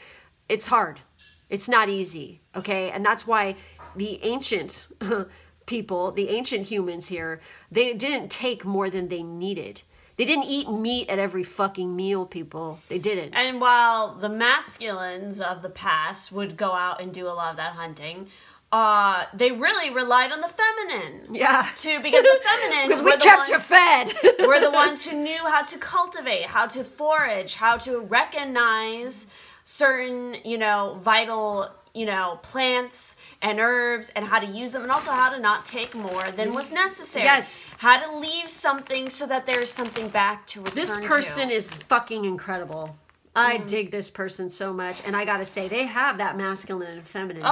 It's hard. It's not easy, okay? And that's why the ancient people, the ancient humans here, they didn't take more than they needed. They didn't eat meat at every fucking meal, people. They didn't. And while the masculines of the past would go out and do a lot of that hunting, they really relied on the feminine. Yeah. Because the feminine because we kept you fed. were the ones who knew how to cultivate, how to forage, how to recognize certain, you know, vital, you know, plants and herbs and how to use them, and also how to not take more than was necessary. Yes. How to leave something so that there's something back to return to. This person is fucking incredible. I dig this person so much. And I gotta say, they have that masculine and feminine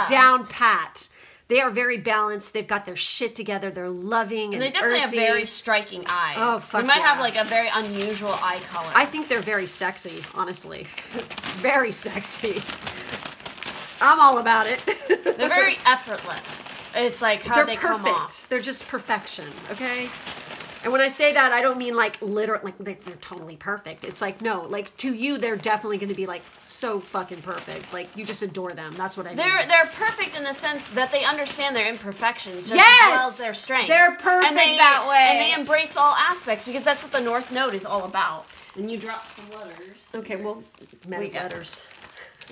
down pat. They are very balanced. They've got their shit together. They're loving and they definitely earthy. have very striking eyes. Oh, fuck They might yeah. have like a very unusual eye color. I think they're very sexy, honestly. Very sexy. I'm all about it. They're very effortless. It's like how they come off. They're just perfection, okay? And when I say that, I don't mean like literal, like they're totally perfect. It's like, no, like to you, they're definitely going to be like so fucking perfect. Like you just adore them. That's what I mean. They're perfect in the sense that they understand their imperfections just Yes! as well as their strengths. They're perfect that way. And they embrace all aspects because that's what the North Node is all about. And you drop some letters. Okay, well, letters.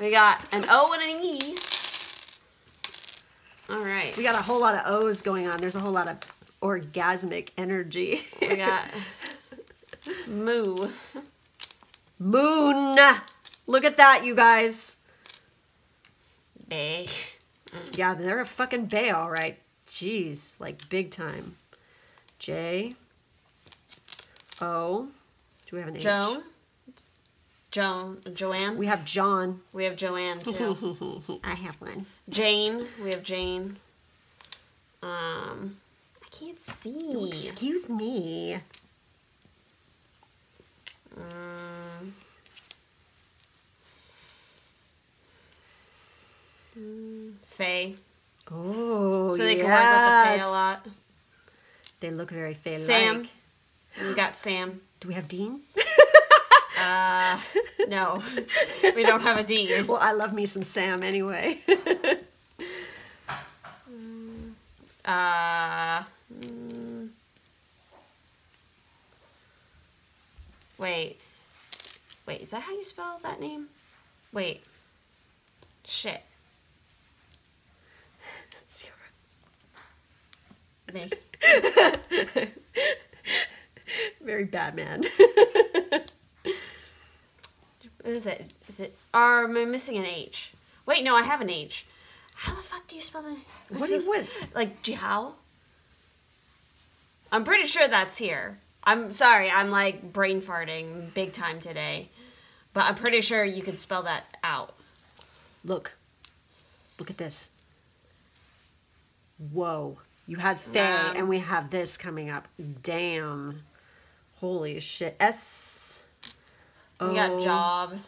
We got an O and an E. All right. We got a whole lot of O's going on. There's a whole lot of orgasmic energy. We got Moo. Moon. Look at that, you guys. Bay. Yeah, they're a fucking bay, all right. Jeez, like big time. J. O. Do we have an H? Joanne. We have John. We have Joanne too. I have one. Jane. We have Jane. I can't see. Oh, excuse me. Faye. Oh, so they can work with the Faye a lot. They look very Faye-like. Sam. We got Sam. Do we have Dean? No. We don't have a Dean. Well, I love me some Sam anyway. Wait. Wait, is that how you spell that name? Wait. Shit. Ciarra. Me. Very Batman. What is it? Is it... Or am I missing an H? Wait, no, I have an H. How the fuck do you spell that? What do you want? Like, Jiao? I'm pretty sure that's here. I'm sorry, I'm like brain farting big time today. But I'm pretty sure you can spell that out. Look. Look at this. Whoa. You had Faye, and we have this coming up. Damn. Holy shit. S. We got job.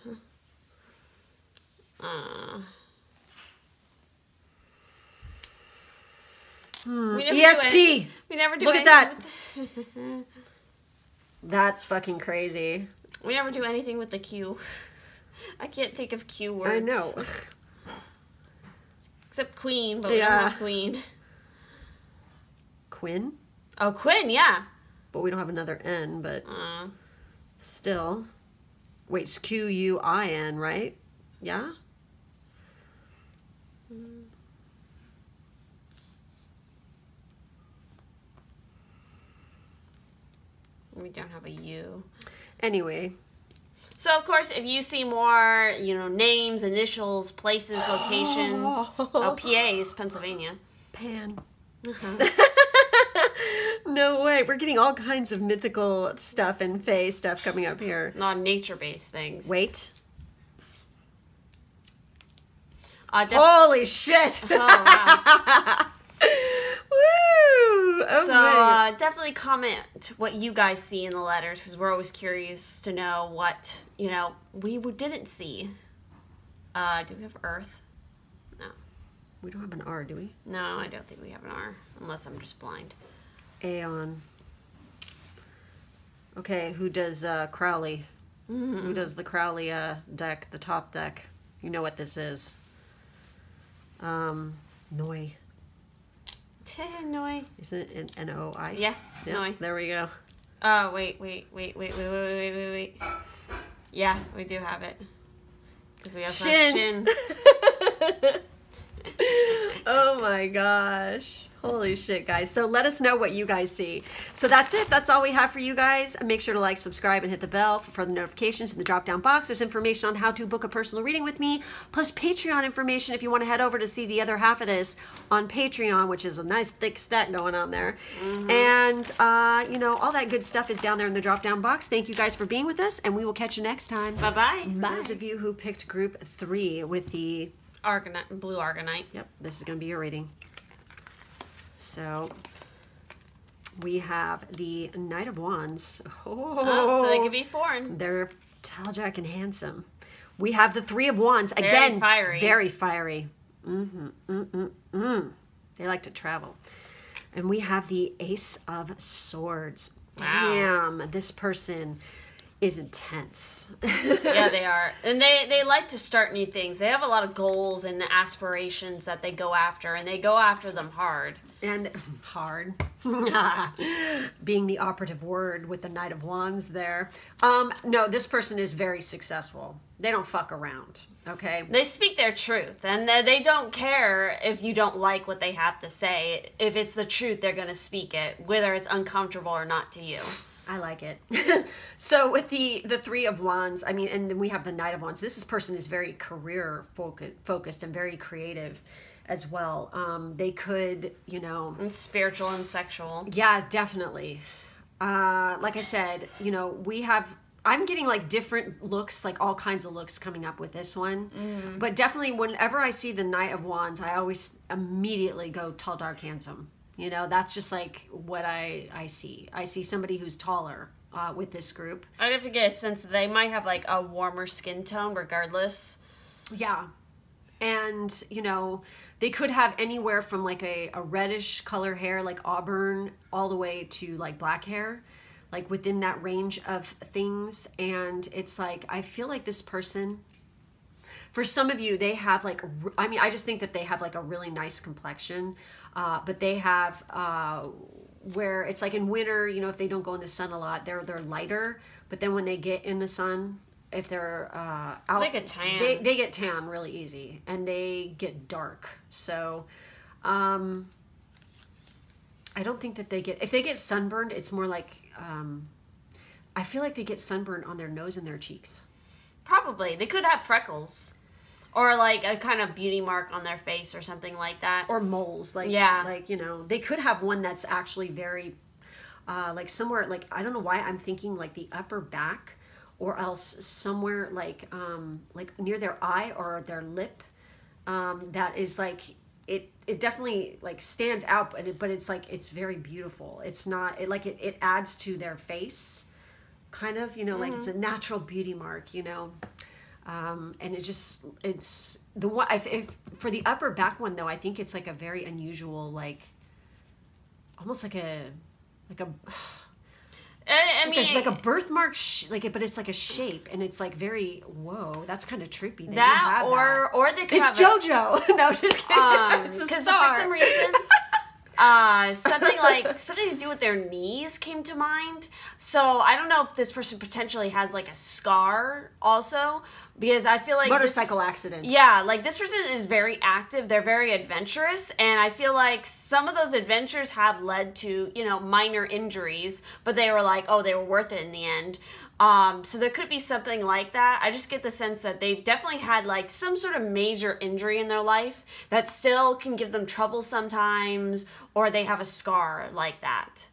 ESP. We never do. Look at that. That's fucking crazy. We never do anything with the Q. I can't think of Q words. I know. Except queen, but we don't have queen. Quinn? Oh, Quinn, yeah. But we don't have another N, but still. Wait, it's Quin, right? Yeah? We don't have a U. Anyway. So, of course, if you see more, names, initials, places, locations. Oh, PA is Pennsylvania. Pan. No way. We're getting all kinds of mythical stuff and fae stuff coming up here. Not nature-based things. Wait. Holy shit. Oh, wow. Woo! Oh, so definitely comment what you guys see in the letters, because we're always curious to know what, we didn't see. Do we have Earth? No. We don't have an R, do we? No, I don't think we have an R, unless I'm just blind. Aeon. Okay, who does Crowley? Mm-hmm. Who does the Crowley deck, the top deck? You know what this is. Noi. Noi. Isn't it N-O-I? Yeah, yep, Noi. There we go. Oh, wait. Yeah, we do have it. Because we have Shin. Oh my gosh. Holy shit, guys. So let us know what you guys see. So that's it. That's all we have for you guys. Make sure to like, subscribe, and hit the bell for further notifications. In the drop-down box, there's information on how to book a personal reading with me, plus Patreon information if you want to head over to see the other half of this on Patreon, which is a nice thick stack going on there. Mm-hmm. And, all that good stuff is down there in the drop-down box. Thank you guys for being with us, and we will catch you next time. Bye-bye. Bye. Those of you who picked group 3 with the... Blue Argonite. Yep, this is going to be your reading. So we have the Knight of Wands. Oh, so they could be foreign. They're tall, and handsome. We have the Three of Wands. Very Again, fiery. Very fiery. They like to travel. And we have the Ace of Swords. Wow. Damn, this person is intense. Yeah, they are. And they like to start new things. They have a lot of goals and aspirations that they go after, and they go after them hard. And hard. Being the operative word with the Knight of Wands there. No, this person is very successful. They don't fuck around, okay? They speak their truth, and they don't care if you don't like what they have to say. If it's the truth, they're going to speak it, whether it's uncomfortable or not to you. I like it. So with the Three of Wands, and then we have the Knight of Wands. This person is very career focused and very creative as well. They could, And spiritual and sexual. Yeah, definitely. Like I said, I'm getting like different looks, like all kinds of looks coming up with this one. Mm. But definitely whenever I see the Knight of Wands, I always immediately go tall, dark, handsome. That's just like what I see. I see somebody who's taller with this group. I'd have to guess, since they might have like a warmer skin tone regardless. Yeah. And, they could have anywhere from like a reddish color hair, like auburn, all the way to like black hair, like within that range of things. And it's like, I feel like this person, for some of you, they have like, I just think that they have like a really nice complexion, but they have, where it's like in winter, if they don't go in the sun a lot, they're lighter, but then when they get in the sun, out, they get tan. They get tan really easy, and they get dark. So, I don't think that if they get sunburned, it's more like, I feel like they get sunburned on their nose and their cheeks. Probably. They could have freckles. Or like a kind of beauty mark on their face or something like that. Or moles. Like, they could have one that's actually very, like somewhere, like, I don't know why I'm thinking like the upper back, or else somewhere like near their eye or their lip, that is like, it definitely like stands out, but it's like, it's very beautiful. It's not, it adds to their face, kind of, like it's a natural beauty mark, and it's the one, if for the upper back one though, I think it's like a very unusual, like almost like a I mean, like a birthmark, but it's like a shape, and it's like very, whoa, that's kind of trippy. Or they could it's have JoJo. No, just kidding. It's a because star. for some reason, something to do with their knees came to mind. So I don't know if this person potentially has like a scar also, because I feel like motorcycle accident. Yeah, like this person is very active. They're very adventurous, and I feel like some of those adventures have led to minor injuries, but they were like, oh, they were worth it in the end. So there could be something like that. I just get the sense that they've definitely had like some sort of major injury in their life that still can give them trouble sometimes, or they have a scar like that.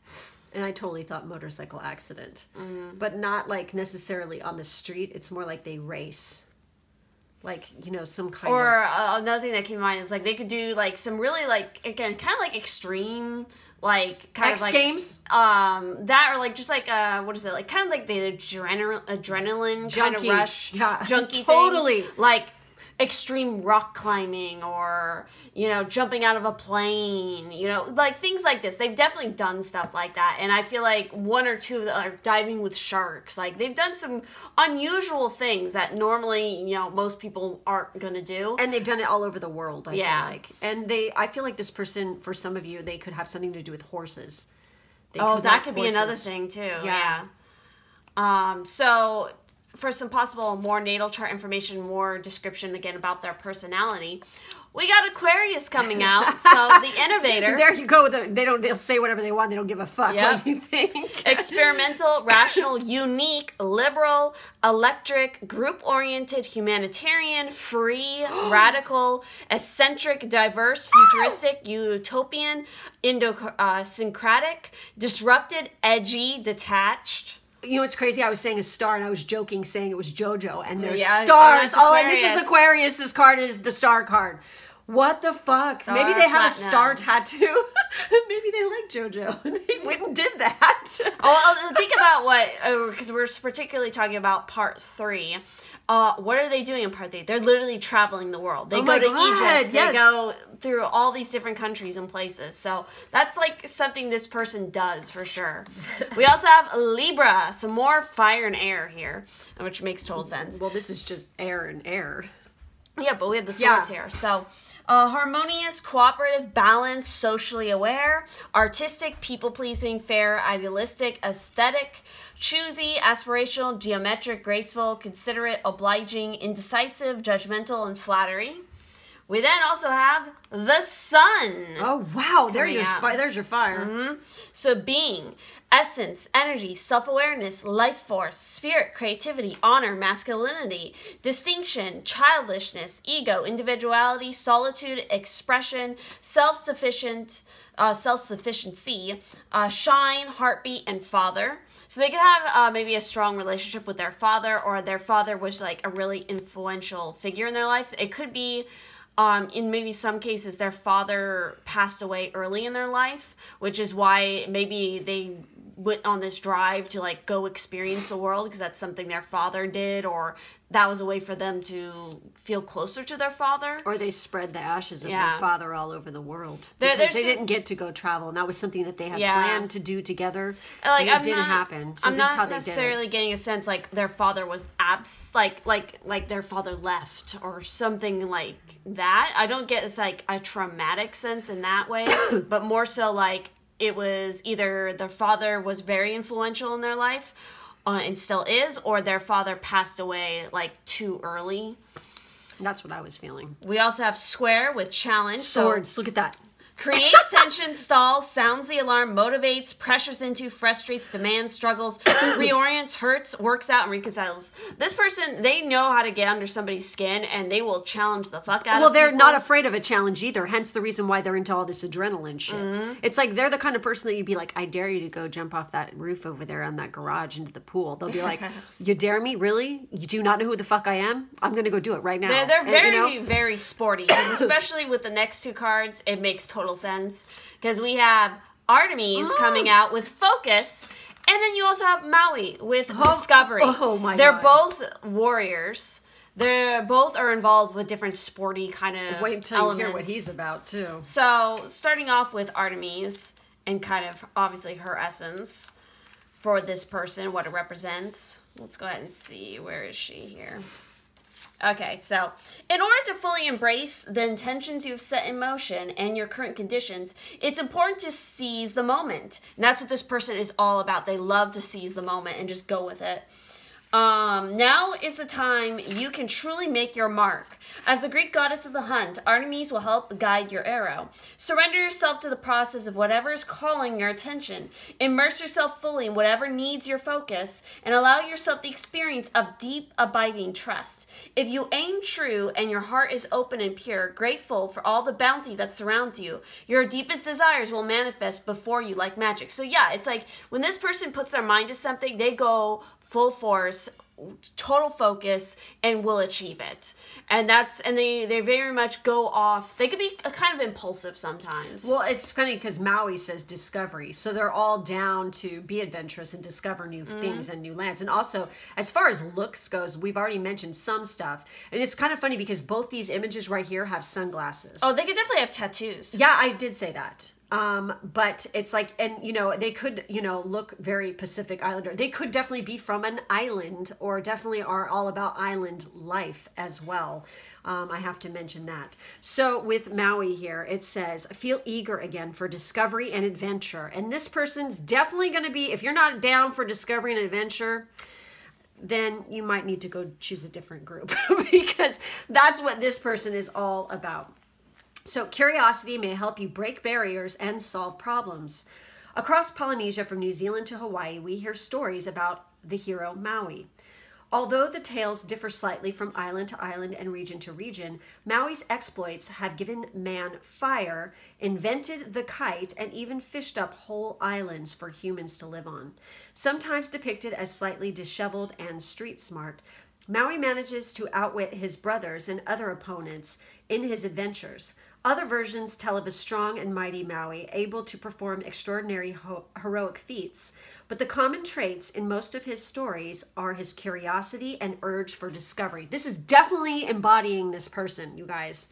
And I totally thought motorcycle accident, but not like necessarily on the street. It's more like they race, like, some kind or, of. Or another thing that came to mind is like they could do like some really like, again, kind of like extreme, like kind X of like Games, that, or like just like what is it, like kind of like the adrenaline kind of rush, junkie totally things, like extreme rock climbing, or jumping out of a plane, like things like this. They've definitely done stuff like that, and I feel like one or two of them are diving with sharks. Like they've done some unusual things that normally most people aren't gonna do, and they've done it all over the world. I feel like, and I feel like this person, for some of you, they could have something to do with horses. That could be another thing too. Yeah. So for some possible more natal chart information, more description again about their personality, we got Aquarius coming out. So the innovator. There you go. They'll say whatever they want. They don't give a fuck what you think. Experimental, rational, unique, liberal, electric, group-oriented, humanitarian, free, radical, eccentric, diverse, futuristic, utopian, idiosyncratic, disrupted, edgy, detached. It's crazy. I was saying a star, and I was joking, saying it was JoJo, and there's stars. And this is Aquarius. This card is the star card. What the fuck? Star Maybe they have platinum. a star tattoo. Maybe they like JoJo, and they went and did that. Think about what, because we're particularly talking about part 3. What are they doing in part 3? They're literally traveling the world. They go to Egypt. They go through all these different countries and places. So that's like something this person does for sure. We also have Libra. Some more fire and air here, which makes total sense. Well, this is just air and air. Yeah, but we have the swords here. So harmonious, cooperative, balanced, socially aware, artistic, people-pleasing, fair, idealistic, aesthetic, choosy, aspirational, geometric, graceful, considerate, obliging, indecisive, judgmental, and flattery. We then also have the sun. Oh, wow. There's your fire. Mm-hmm. So being, essence, energy, self-awareness, life force, spirit, creativity, honor, masculinity, distinction, childishness, ego, individuality, solitude, expression, self-sufficiency, shine, heartbeat, and father. So they could have maybe a strong relationship with their father, or their father was like a really influential figure in their life. It could be in maybe some cases their father passed away early in their life, which is why maybe they went on this drive to like go experience the world, because that's something their father did, or that was a way for them to feel closer to their father. Or they spread the ashes of their father all over the world. Because they didn't get to go travel, and that was something that they had planned to do together. Like, and it didn't happen. So I'm not necessarily getting a sense like their father was like their father left or something like that. I don't get it's like a traumatic sense in that way, but more so like it was either their father was very influential in their life, and still is, or their father passed away like too early. That's what I was feeling. We also have square with challenge. Swords, look at that. Creates tension, stalls, sounds the alarm, motivates, pressures into, frustrates, demands, struggles, reorients, hurts, works out, and reconciles. This person, they know how to get under somebody's skin, and they will challenge the fuck out of people. Well, they're not afraid of a challenge either, hence the reason why they're into all this adrenaline shit. Mm-hmm. It's like they're the kind of person that you'd be like, I dare you to go jump off that roof over there on that garage into the pool. They'll be like, you dare me? Really? You do not know who the fuck I am? I'm going to go do it right now. They're very, very sporty, especially with the next two cards. It makes total sense because we have Artemis coming out with focus, and then you also have Maui with discovery. Oh my God. They're both warriors. They're both are involved with different sporty kind of Wait until elements. you hear what he's about too. So starting off with Artemis and kind of obviously her essence for this person, what it represents. Let's go ahead and see, where is she here? Okay, so in order to fully embrace the intentions you've set in motion and your current conditions, it's important to seize the moment. And that's what this person is all about. They love to seize the moment and just go with it. Now is the time you can truly make your mark. As the Greek goddess of the hunt, Artemis will help guide your arrow. Surrender yourself to the process of whatever is calling your attention. Immerse yourself fully in whatever needs your focus and allow yourself the experience of deep, abiding trust. If you aim true and your heart is open and pure, grateful for all the bounty that surrounds you, your deepest desires will manifest before you like magic. So yeah, it's like when this person puts their mind to something, they go full force, total focus, and will achieve it. And they very much go off. They can be kind of impulsive sometimes. Well, it's funny because Maui says discovery. So they're all down to be adventurous and discover new things and new lands. And also, as far as looks goes, we've already mentioned some stuff. And it's kind of funny because both these images right here have sunglasses. Oh, they could definitely have tattoos. Yeah, I did say that. But it's like, and they could, look very Pacific Islander. They could definitely be from an island, or definitely are all about island life as well. I have to mention that. So with Maui here, it says, feel eager again for discovery and adventure. And this person's definitely going to be, if you're not down for discovery and adventure, then you might need to go choose a different group because that's what this person is all about. So curiosity may help you break barriers and solve problems. Across Polynesia, from New Zealand to Hawaii, we hear stories about the hero Maui. Although the tales differ slightly from island to island and region to region, Maui's exploits have given man fire, invented the kite, and even fished up whole islands for humans to live on. Sometimes depicted as slightly disheveled and street smart, Maui manages to outwit his brothers and other opponents in his adventures. Other versions tell of a strong and mighty Maui, able to perform extraordinary heroic feats, but the common traits in most of his stories are his curiosity and urge for discovery. This is definitely embodying this person, you guys.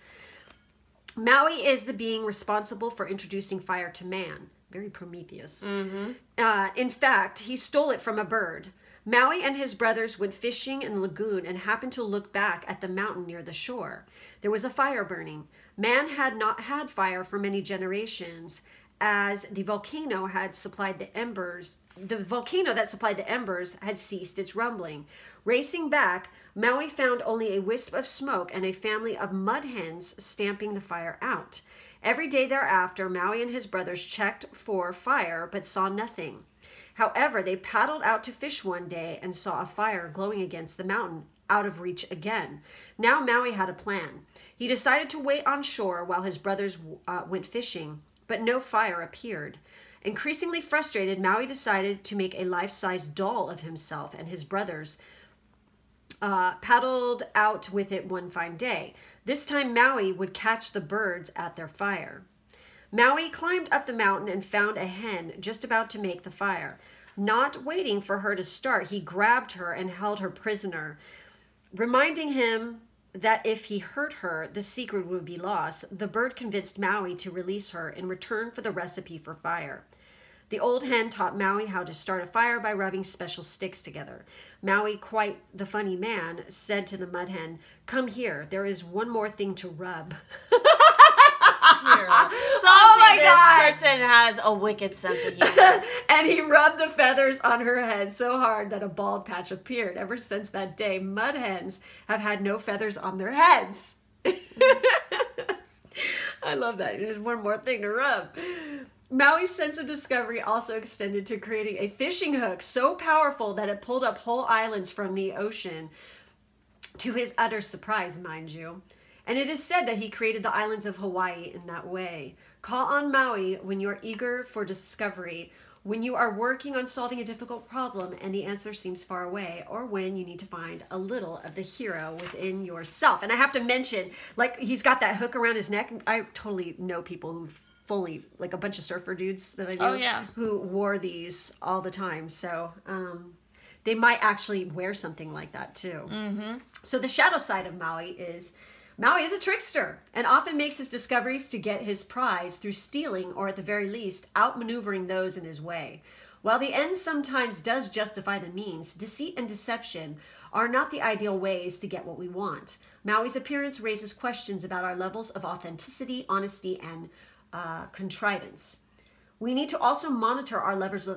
Maui is the being responsible for introducing fire to man. Very Prometheus. In fact, he stole it from a bird. Maui and his brothers went fishing in the lagoon and happened to look back at the mountain near the shore. There was a fire burning. Man had not had fire for many generations, as the volcano had supplied the embers. The volcano that supplied the embers had ceased its rumbling. Racing back, Maui found only a wisp of smoke and a family of mud hens stamping the fire out. Every day thereafter, Maui and his brothers checked for fire, but saw nothing. However, they paddled out to fish one day and saw a fire glowing against the mountain, out of reach again. Now Maui had a plan. He decided to wait on shore while his brothers went fishing, but no fire appeared. Increasingly frustrated, Maui decided to make a life-size doll of himself and his brothers paddled out with it one fine day. This time Maui would catch the birds at their fire. Maui climbed up the mountain and found a hen just about to make the fire. Not waiting for her to start, he grabbed her and held her prisoner, reminding him that if he hurt her, the secret would be lost. The bird convinced Maui to release her in return for the recipe for fire. The old hen taught Maui how to start a fire by rubbing special sticks together. Maui, quite the funny man, said to the mud hen, "Come here, there is one more thing to rub." Ciarra. So Oh my this God. person has a wicked sense of humor. And he rubbed the feathers on her head so hard that a bald patch appeared. Ever since that day, mud hens have had no feathers on their heads. I love that. There's one more thing to rub. Maui's sense of discovery also extended to creating a fishing hook so powerful that it pulled up whole islands from the ocean, to his utter surprise, mind you. And it is said that he created the islands of Hawaii in that way. Call on Maui when you're eager for discovery, when you are working on solving a difficult problem and the answer seems far away, or when you need to find a little of the hero within yourself. And I have to mention, like, he's got that hook around his neck. I totally know people who fully, like a bunch of surfer dudes that I know who wore these all the time. So they might actually wear something like that too. Mm-hmm. So the shadow side of Maui is a trickster and often makes his discoveries to get his prize through stealing, or at the very least, outmaneuvering those in his way. While the end sometimes does justify the means, deceit and deception are not the ideal ways to get what we want. Maui's appearance raises questions about our levels of authenticity, honesty, and contrivance. We need to also monitor our levels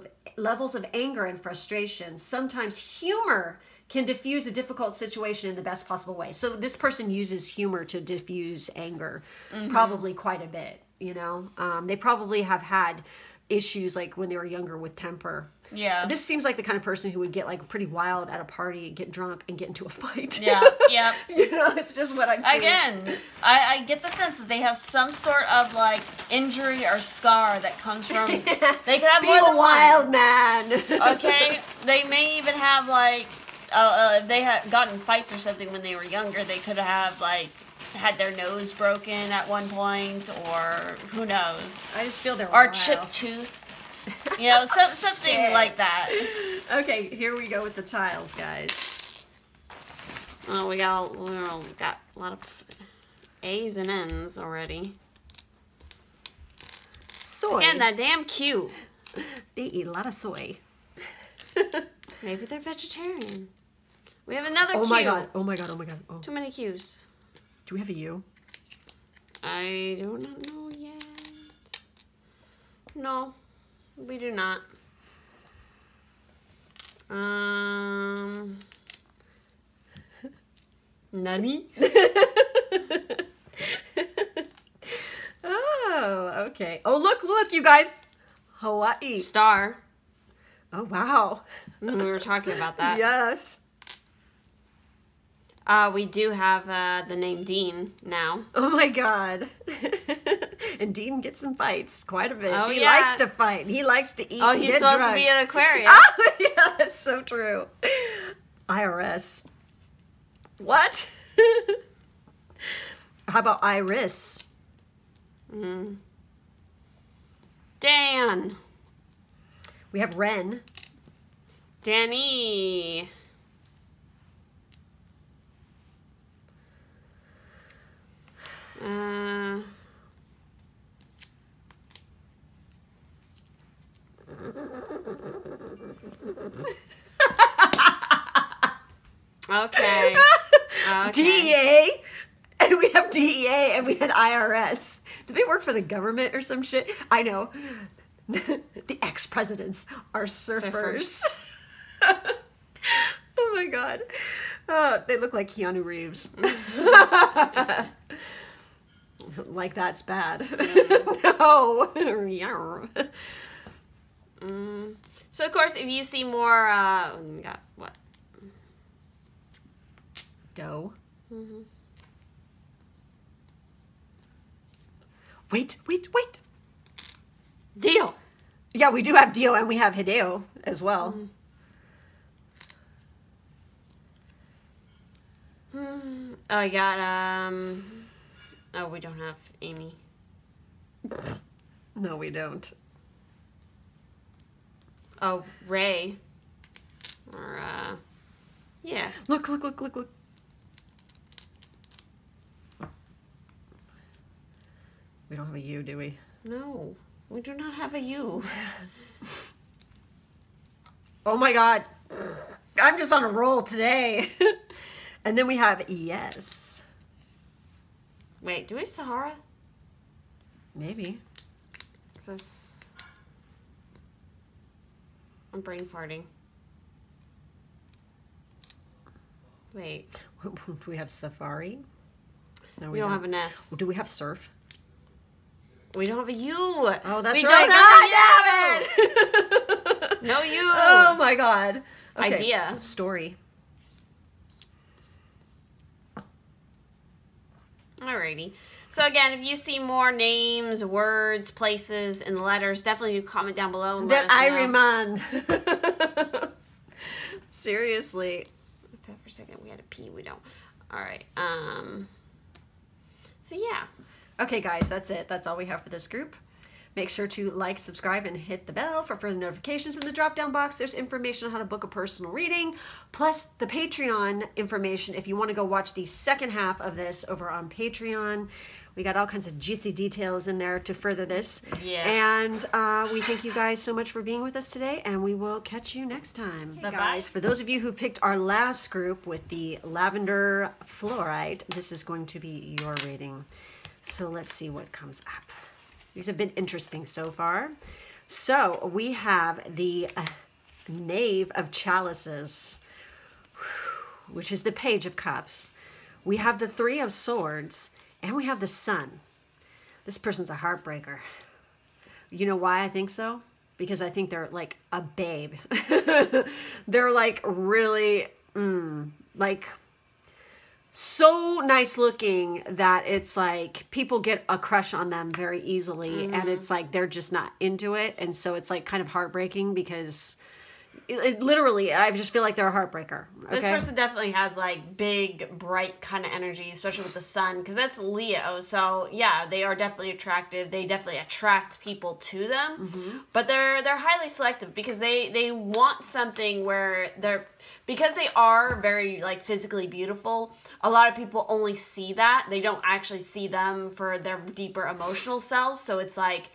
of anger and frustration. Sometimes humor can diffuse a difficult situation in the best possible way. So this person uses humor to diffuse anger, probably quite a bit, you know? They probably have had issues like when they were younger with temper. Yeah. This seems like the kind of person who would get like pretty wild at a party, get drunk, and get into a fight. Yeah, yeah. You know, it's just what I'm saying. Again, I get the sense that they have some sort of like injury or scar that comes from. They could have more than a wild man. Okay, they may even have like, if they had gotten fights or something when they were younger, they could have like had their nose broken at one point, or who knows. I just feel they're or wild. chipped tooth. You know, something like that. Okay, here we go with the tiles, guys. Oh, we got a lot of A's and N's already. Soy. Again, that damn Q. They eat a lot of soy. Maybe they're vegetarian. We have another Q. Oh my god, oh my god, oh my god. Oh. Too many Q's. Do we have a U? I do not know yet. No, we do not. Nani? Oh, okay. Oh, look, you guys. Hawaii. Star. Oh, wow. We were talking about that. Yes. We do have the name Dean now. Oh my god. And Dean gets in fights quite a bit. Oh, he yeah. likes to fight. He likes to eat. Oh, and he's get supposed drunk. to be an Aquarius. Oh, yeah, that's so true. IRS. What? How about Iris? Dan. We have Ren. Danny. Okay. DEA. And we have DEA and we had IRS. Do they work for the government or some shit? I know. The ex-presidents are surfers. Oh my god. Oh, they look like Keanu Reeves. Like that's bad. No. So of course, if you see more, we got what? Doe. Wait. Deal. Yeah, we do have Dio and we have Hideo as well. Oh, I got, oh, we don't have Amy. No, we don't. Oh, Ray. Or, yeah. Look. We don't have a U, do we? No, we do not have a U. Oh my god. I'm just on a roll today. And then we have ES. Wait, do we have Sahara? Maybe. I'm brain farting. Wait. Do we have safari? No, we don't have an F. Do we have surf? We don't have a U. Oh, that's we right. don't have a U. No U. Oh my God. Okay. Idea. Story. Alrighty. So again, if you see more names, words, places, and letters, definitely comment down below and let us know. Ironman. Seriously. What's that for a second? We had a P. We don't. All right. So yeah. Okay, guys, that's it. That's all we have for this group. Make sure to like, subscribe, and hit the bell for further notifications. In the drop-down box, there's information on how to book a personal reading, plus the Patreon information if you want to go watch the second half of this over on Patreon. We got all kinds of juicy details in there to further this. Yeah. And we thank you guys so much for being with us today, and we will catch you next time. Bye-bye. Guys, for those of you who picked our last group with the lavender fluorite, this is going to be your reading. So let's see what comes up. These have been interesting so far. So we have the Knave of Chalices, which is the Page of Cups. We have the Three of Swords, and we have the Sun. This person's a heartbreaker. You know why I think so? Because I think they're like a babe. They're like really, like so nice looking that it's like people get a crush on them very easily, and it's like they're just not into it, and so it's like kind of heartbreaking because it literally, I just feel like they're a heartbreaker. Okay? This person definitely has like big, bright kind of energy, especially with the sun, because that's Leo. So yeah, they are definitely attractive. They definitely attract people to them, but they're highly selective because they want something where because they are very like physically beautiful. A lot of people only see that. They don't actually see them for their deeper emotional selves. So it's like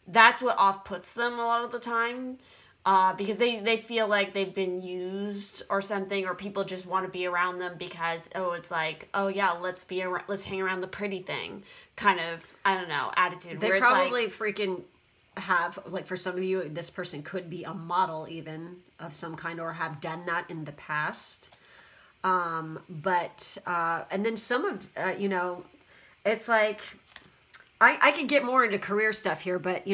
that's what off-puts them a lot of the time. Because they feel like they've been used or something, or people just want to be around them because, it's like, oh yeah, let's hang around the pretty thing kind of, I don't know, attitude. They where probably it's like, freaking have, like for some of you, this person could be a model even of some kind or have done that in the past. And then some of, it's like, I could get more into career stuff here, but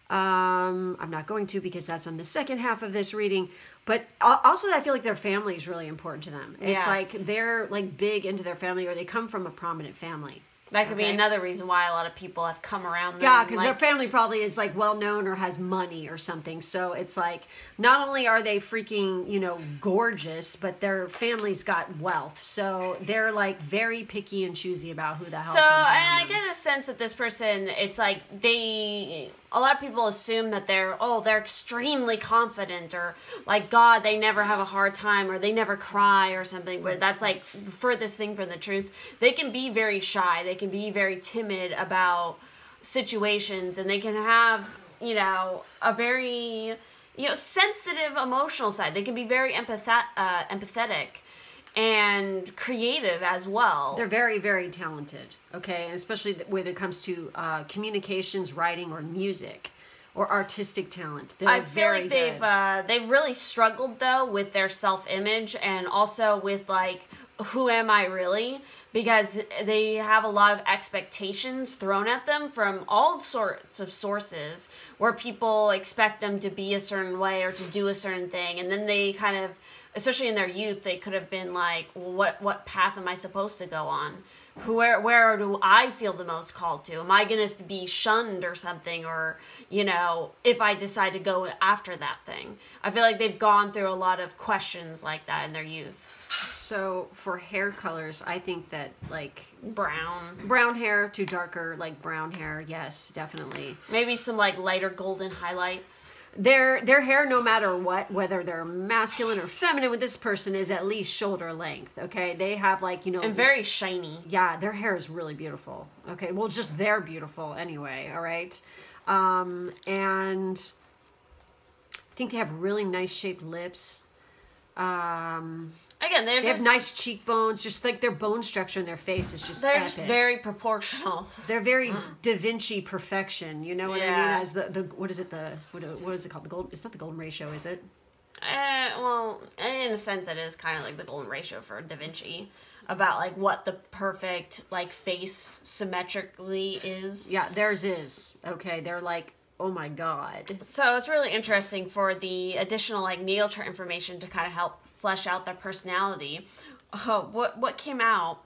I'm not going to because that's on the second half of this reading. But also I feel like their family is really important to them. It's like they're like big into their family, or they come from a prominent family. That could be another reason why a lot of people have come around them. Yeah, because their family probably is like well known or has money or something. So it's like not only are they freaking, gorgeous, but their family's got wealth. So they're like very picky and choosy about who the hell So, comes and around I them. get a sense that this person, it's like a lot of people assume that they're extremely confident, or like, God, they never have a hard time, or they never cry or something, but that's like the furthest thing from the truth. They can be very shy. They can be very timid about situations, and they can have, a very, sensitive emotional side. They can be very empathetic and creative as well. They're very, very talented, okay? And especially when it comes to communications, writing, or music, or artistic talent. I feel like they've really struggled, though, with their self-image, and also with, like, who am I really? Because they have a lot of expectations thrown at them from all sorts of sources where people expect them to be a certain way or to do a certain thing, and then they kind of, especially in their youth, they could have been like, well, what path am I supposed to go on? Where do I feel the most called to? Am I going to be shunned or something? Or, if I decide to go after that thing? I feel like they've gone through a lot of questions like that in their youth. So for hair colors, I think that like brown hair to darker, like brown hair. Yes, definitely. Maybe some like lighter golden highlights. Their hair, no matter what, whether they're masculine or feminine with this person, is at least shoulder length, okay? They have like, and very shiny. Yeah, their hair is really beautiful. Okay, well, just they're beautiful anyway, all right? And I think they have really nice shaped lips. Again, they have nice cheekbones, just like their bone structure in their face is just They're epic. just very proportional. They're very Da Vinci perfection, you know what I mean? As the what is it, what is it called? The golden, it's not the golden ratio, is it? Well, in a sense it is kind of like the golden ratio for Da Vinci. About like what the perfect like face symmetrically is. Yeah, theirs is. Okay, they're like, oh my god. So it's really interesting for the additional like natal chart information to kind of help flesh out their personality. What came out?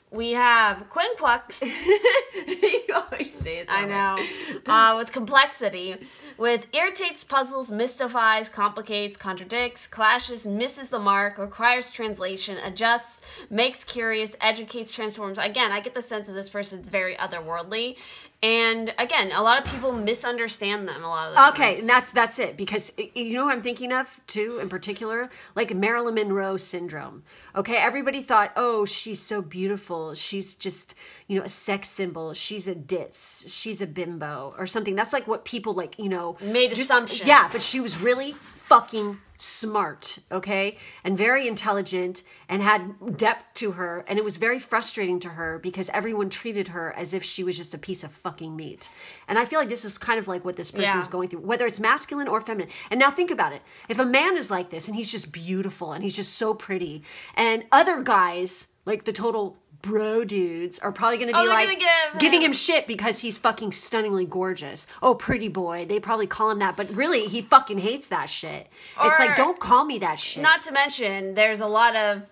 We have Quinquux. You always say it that I know. With complexity. With irritates, puzzles, mystifies, complicates, contradicts, clashes, misses the mark, requires translation, adjusts, makes curious, educates, transforms. Again, I get the sense that this person's very otherworldly. And again, a lot of people misunderstand them a lot of the times. Okay, and that's it. Because you know what I'm thinking of, too, in particular? Like Marilyn Monroe syndrome. Okay, everybody thought, oh, she's so beautiful. She's just, a sex symbol. She's a ditz. She's a bimbo or something. That's like what people made assumptions. Yeah, but she was really fucking smart, okay? And very intelligent and had depth to her. And it was very frustrating to her because everyone treated her as if she was just a piece of fucking meat. And I feel like this is kind of like what this person is going through, whether it's masculine or feminine. And now think about it. If a man is like this and he's just beautiful and he's just so pretty, and other guys, like the total bro dudes, are probably going to be like giving him shit because he's fucking stunningly gorgeous. Oh, pretty boy. They probably call him that, but really he fucking hates that shit. It's like, don't call me that shit. Not to mention, there's a lot of,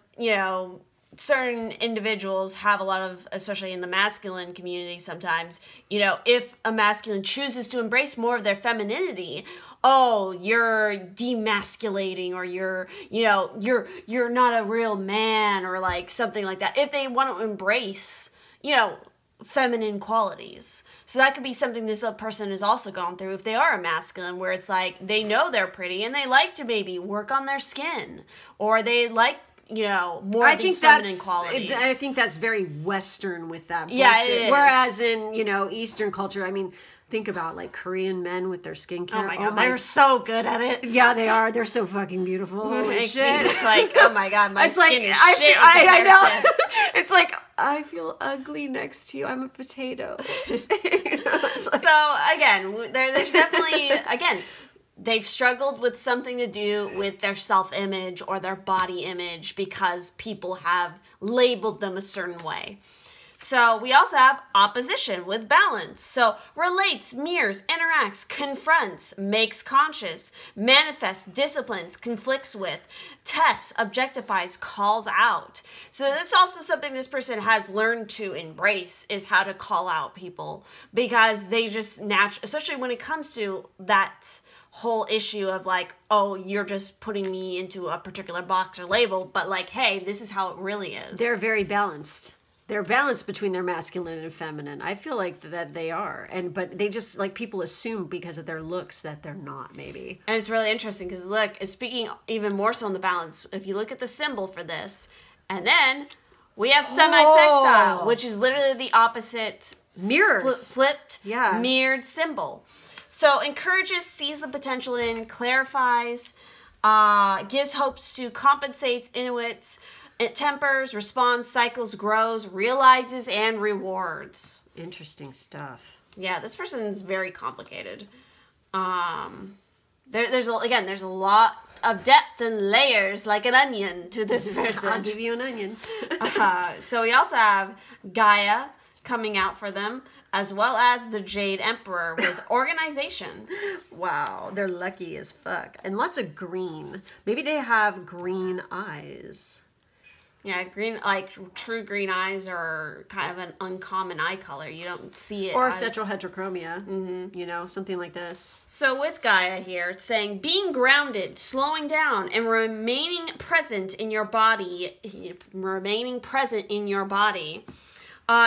certain individuals have a lot of, especially in the masculine community sometimes, if a masculine chooses to embrace more of their femininity, oh, you're demasculating, or you're not a real man, or like something like that. If they want to embrace, feminine qualities. So that could be something this person has also gone through if they are a masculine, where it's like they know they're pretty and they like to maybe work on their skin, or they like more of these feminine qualities. I think that's very Western with that bullshit. Yeah, it is. Whereas in, Eastern culture, I mean, think about like Korean men with their skincare. Oh my god, they're so good at it. Yeah, they are. They're so fucking beautiful. Holy shit. It's like, oh my god, my it's skin like, is shit. I know. It's like, I feel ugly next to you. I'm a potato. Like, so again, there's definitely, again, they've struggled with something to do with their self-image or their body image because people have labeled them a certain way. So we also have opposition with balance. So relates, mirrors, interacts, confronts, makes conscious, manifests, disciplines, conflicts with, tests, objectifies, calls out. So that's also something this person has learned to embrace, is how to call out people, because they just especially when it comes to that whole issue of like, oh, you're just putting me into a particular box or label, but like, hey, this is how it really is. They're very balanced. They're balanced between their masculine and feminine. I feel like that they are. But they just, like, people assume because of their looks that they're not, maybe. And it's really interesting because, look, speaking even more so on the balance, if you look at the symbol for this, and then we have semi-sextile, which is literally the opposite. Mirrors. Flipped, mirrored symbol. So encourages, sees the potential in, clarifies, gives hopes to, compensates, intuits, it tempers, responds, cycles, grows, realizes, and rewards. Interesting stuff. Yeah, this person's very complicated. There's a lot of depth and layers, like an onion, to this person. I'll give you an onion. So we also have Gaia coming out for them, as well as the Jade Emperor with organization. Wow, they're lucky as fuck. And lots of green. Maybe they have green eyes. Yeah, green, like true green eyes are kind of an uncommon eye color. You don't see it. Or central heterochromia, something like this. So with Gaia here, it's saying being grounded, slowing down, and remaining present in your body.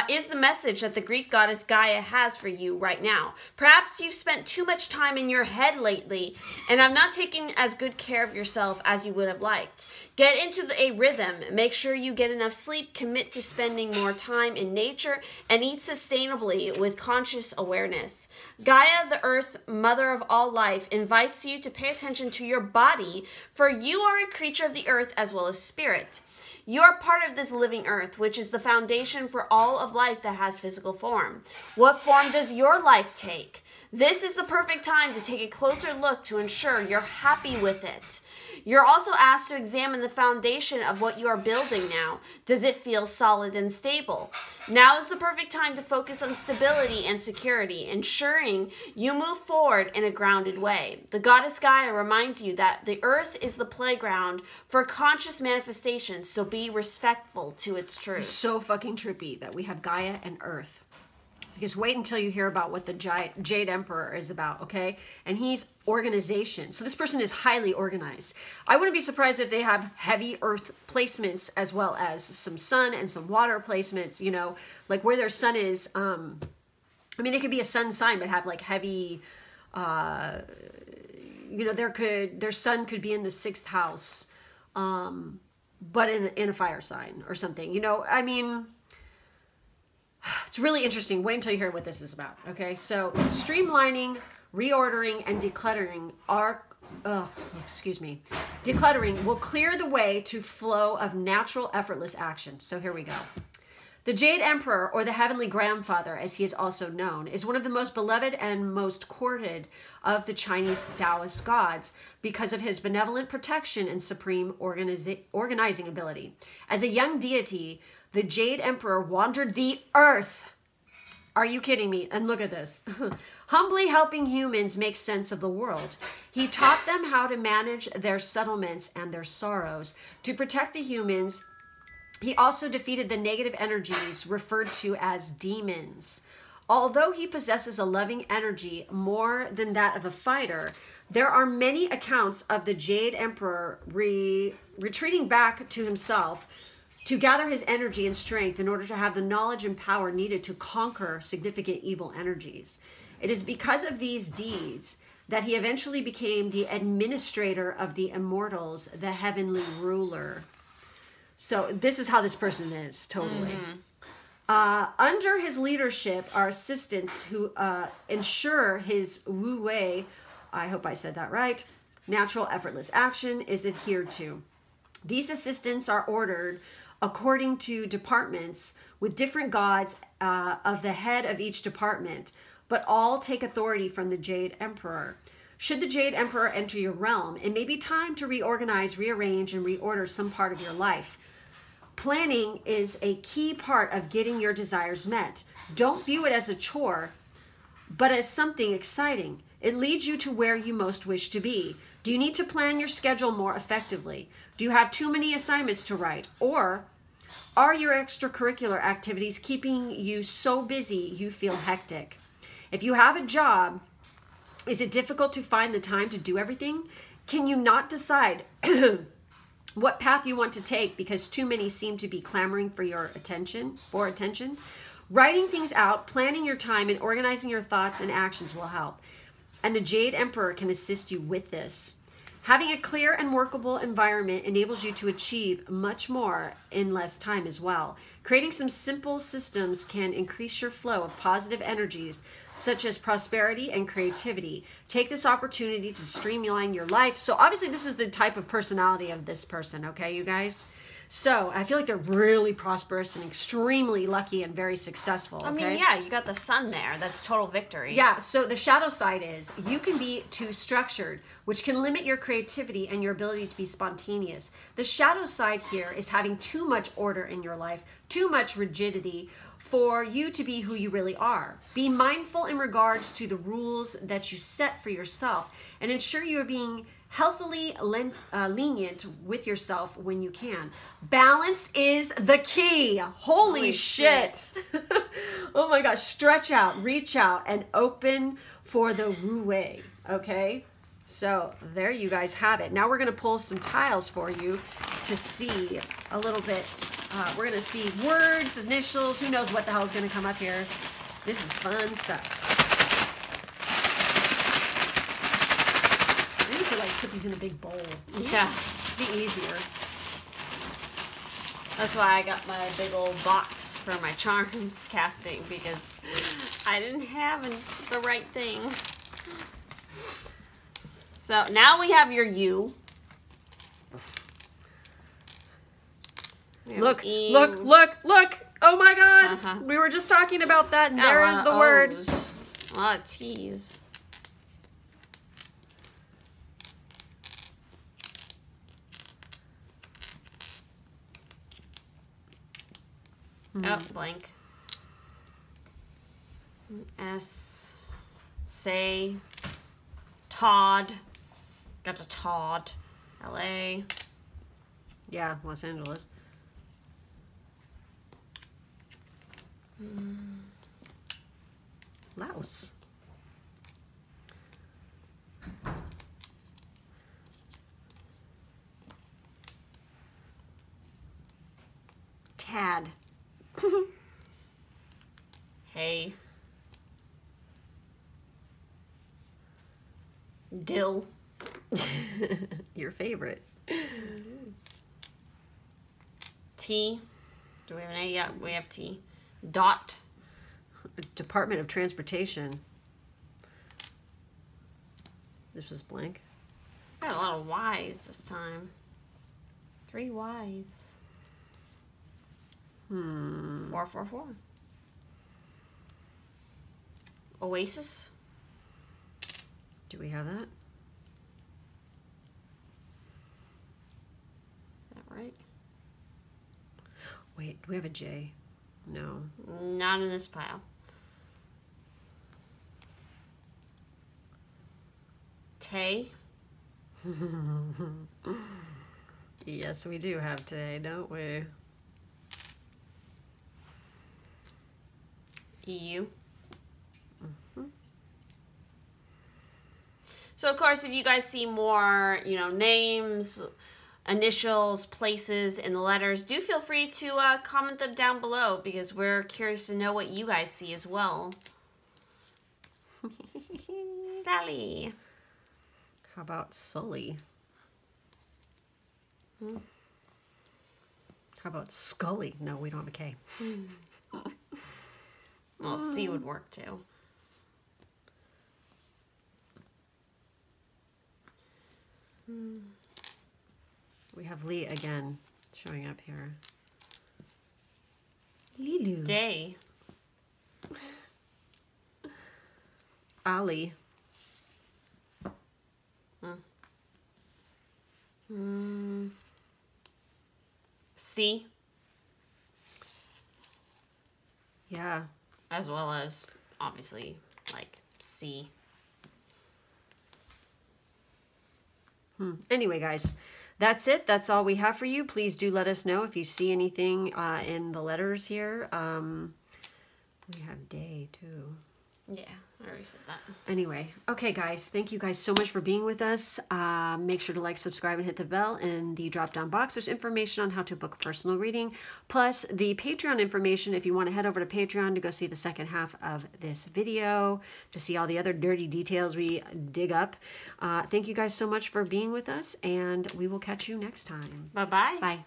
is the message that the Greek goddess Gaia has for you right now. Perhaps you've spent too much time in your head lately and have not taken as good care of yourself as you would have liked. Get into a rhythm. Make sure you get enough sleep, commit to spending more time in nature, and eat sustainably with conscious awareness. Gaia, the earth, mother of all life, invites you to pay attention to your body, for you are a creature of the earth as well as spirit. You are part of this living earth, which is the foundation for all of life that has physical form. What form does your life take? This is the perfect time to take a closer look to ensure you're happy with it. You're also asked to examine the foundation of what you are building now. Does it feel solid and stable? Now is the perfect time to focus on stability and security, ensuring you move forward in a grounded way. The goddess Gaia reminds you that the earth is the playground for conscious manifestation, so be respectful to its truth. So fucking trippy that we have Gaia and earth. Because wait until you hear about what the Jade Emperor is about, okay? And he's organization. So this person is highly organized. I wouldn't be surprised if they have heavy earth placements as well as some sun and some water placements, you know, like where their sun is. I mean, they could be a sun sign, but have like heavy, you know, their sun could be in the 6th house, but in a fire sign or something, you know, I mean... It's really interesting. Wait until you hear what this is about. Okay, so streamlining, reordering, and decluttering decluttering will clear the way to flow of natural, effortless action. So here we go. The Jade Emperor, or the Heavenly Grandfather, as he is also known, is one of the most beloved and most courted of the Chinese Taoist gods because of his benevolent protection and supreme organizing ability. As a young deity, the Jade Emperor wandered the earth. Are you kidding me? And look at this. Humbly helping humans make sense of the world. He taught them how to manage their settlements and their sorrows. To protect the humans, he also defeated the negative energies referred to as demons. Although he possesses a loving energy more than that of a fighter, there are many accounts of the Jade Emperor retreating back to himself to gather his energy and strength in order to have the knowledge and power needed to conquer significant evil energies. It is because of these deeds that he eventually became the administrator of the immortals, the heavenly ruler. So this is how this person is, totally. Under his leadership are assistants who ensure his wu wei, I hope I said that right, natural effortless action is adhered to. These assistants are ordered according to departments with different gods of the head of each department, but all take authority from the Jade Emperor. Should the Jade Emperor enter your realm, it may be time to reorganize, rearrange, and reorder some part of your life. Planning is a key part of getting your desires met. Don't view it as a chore, but as something exciting. It leads you to where you most wish to be. Do you need to plan your schedule more effectively? Do you have too many assignments to write? Or are your extracurricular activities keeping you so busy you feel hectic? If you have a job, is it difficult to find the time to do everything? Can you not decide what path you want to take because too many seem to be clamoring for your attention? Writing things out, planning your time, and organizing your thoughts and actions will help. And the Jade Emperor can assist you with this. Having a clear and workable environment enables you to achieve much more in less time as well. Creating some simple systems can increase your flow of positive energies such as prosperity and creativity. Take this opportunity to streamline your life. So obviously this is the type of personality of this person, okay, you guys? So I feel like they're really prosperous and extremely lucky and very successful. Okay? I mean, yeah, you got the sun there. That's total victory. Yeah, so the shadow side is you can be too structured, which can limit your creativity and your ability to be spontaneous. The shadow side here is having too much order in your life, too much rigidity for you to be who you really are. Be mindful in regards to the rules that you set for yourself and ensure you are being healthily lenient with yourself when you can. Balance is the key. Holy shit. Oh my gosh. Stretch out, reach out, and open for the wu wei. Okay? So there you guys have it. Now we're going to pull some tiles for you to see a little bit. We're going to see words, initials, who knows what the hell is going to come up here. This is fun stuff. I need to like put these in a big bowl. Yeah. It'd be easier. That's why I got my big old box for my charms casting, because I didn't have the right thing. So now we have your U. Look, look, look, look. Oh my God. We were just talking about that, and there is the word. A lot of T's. Oh, blank. S. Say. Todd. Got a Todd. LA. Yeah, Los Angeles. Laos. Tad. Hey. Dill. Your favorite. T. Do we have an A? Yeah, we have T. Dot. Department of Transportation. This was blank. Got a lot of Y's this time. 3 Y's. 444. Oasis. Do we have that? Is that right? Wait, do we have a J? No. Not in this pile. Tay. Yes, we do have Tay, don't we? EU. So, of course, if you guys see more, names, initials, places, and the letters, do feel free to comment them down below, because we're curious to know what you guys see as well. Sally. How about Sully? How about Scully? No, we don't have a K. Well, C would work too. We have Lee again showing up here. Lilu. Day. Ali. C. Yeah. As well as, obviously, like, C. Anyway, guys, that's it. That's all we have for you. Please do let us know if you see anything in the letters here. We have day, too. Yeah, I already said that. Anyway, okay, guys, thank you guys so much for being with us. Make sure to like, subscribe, and hit the bell. In the drop-down box, there's information on how to book a personal reading, plus the Patreon information if you want to head over to Patreon to go see the second half of this video, to see all the other dirty details we dig up. Thank you guys so much for being with us, and we will catch you next time. Bye-bye. Bye.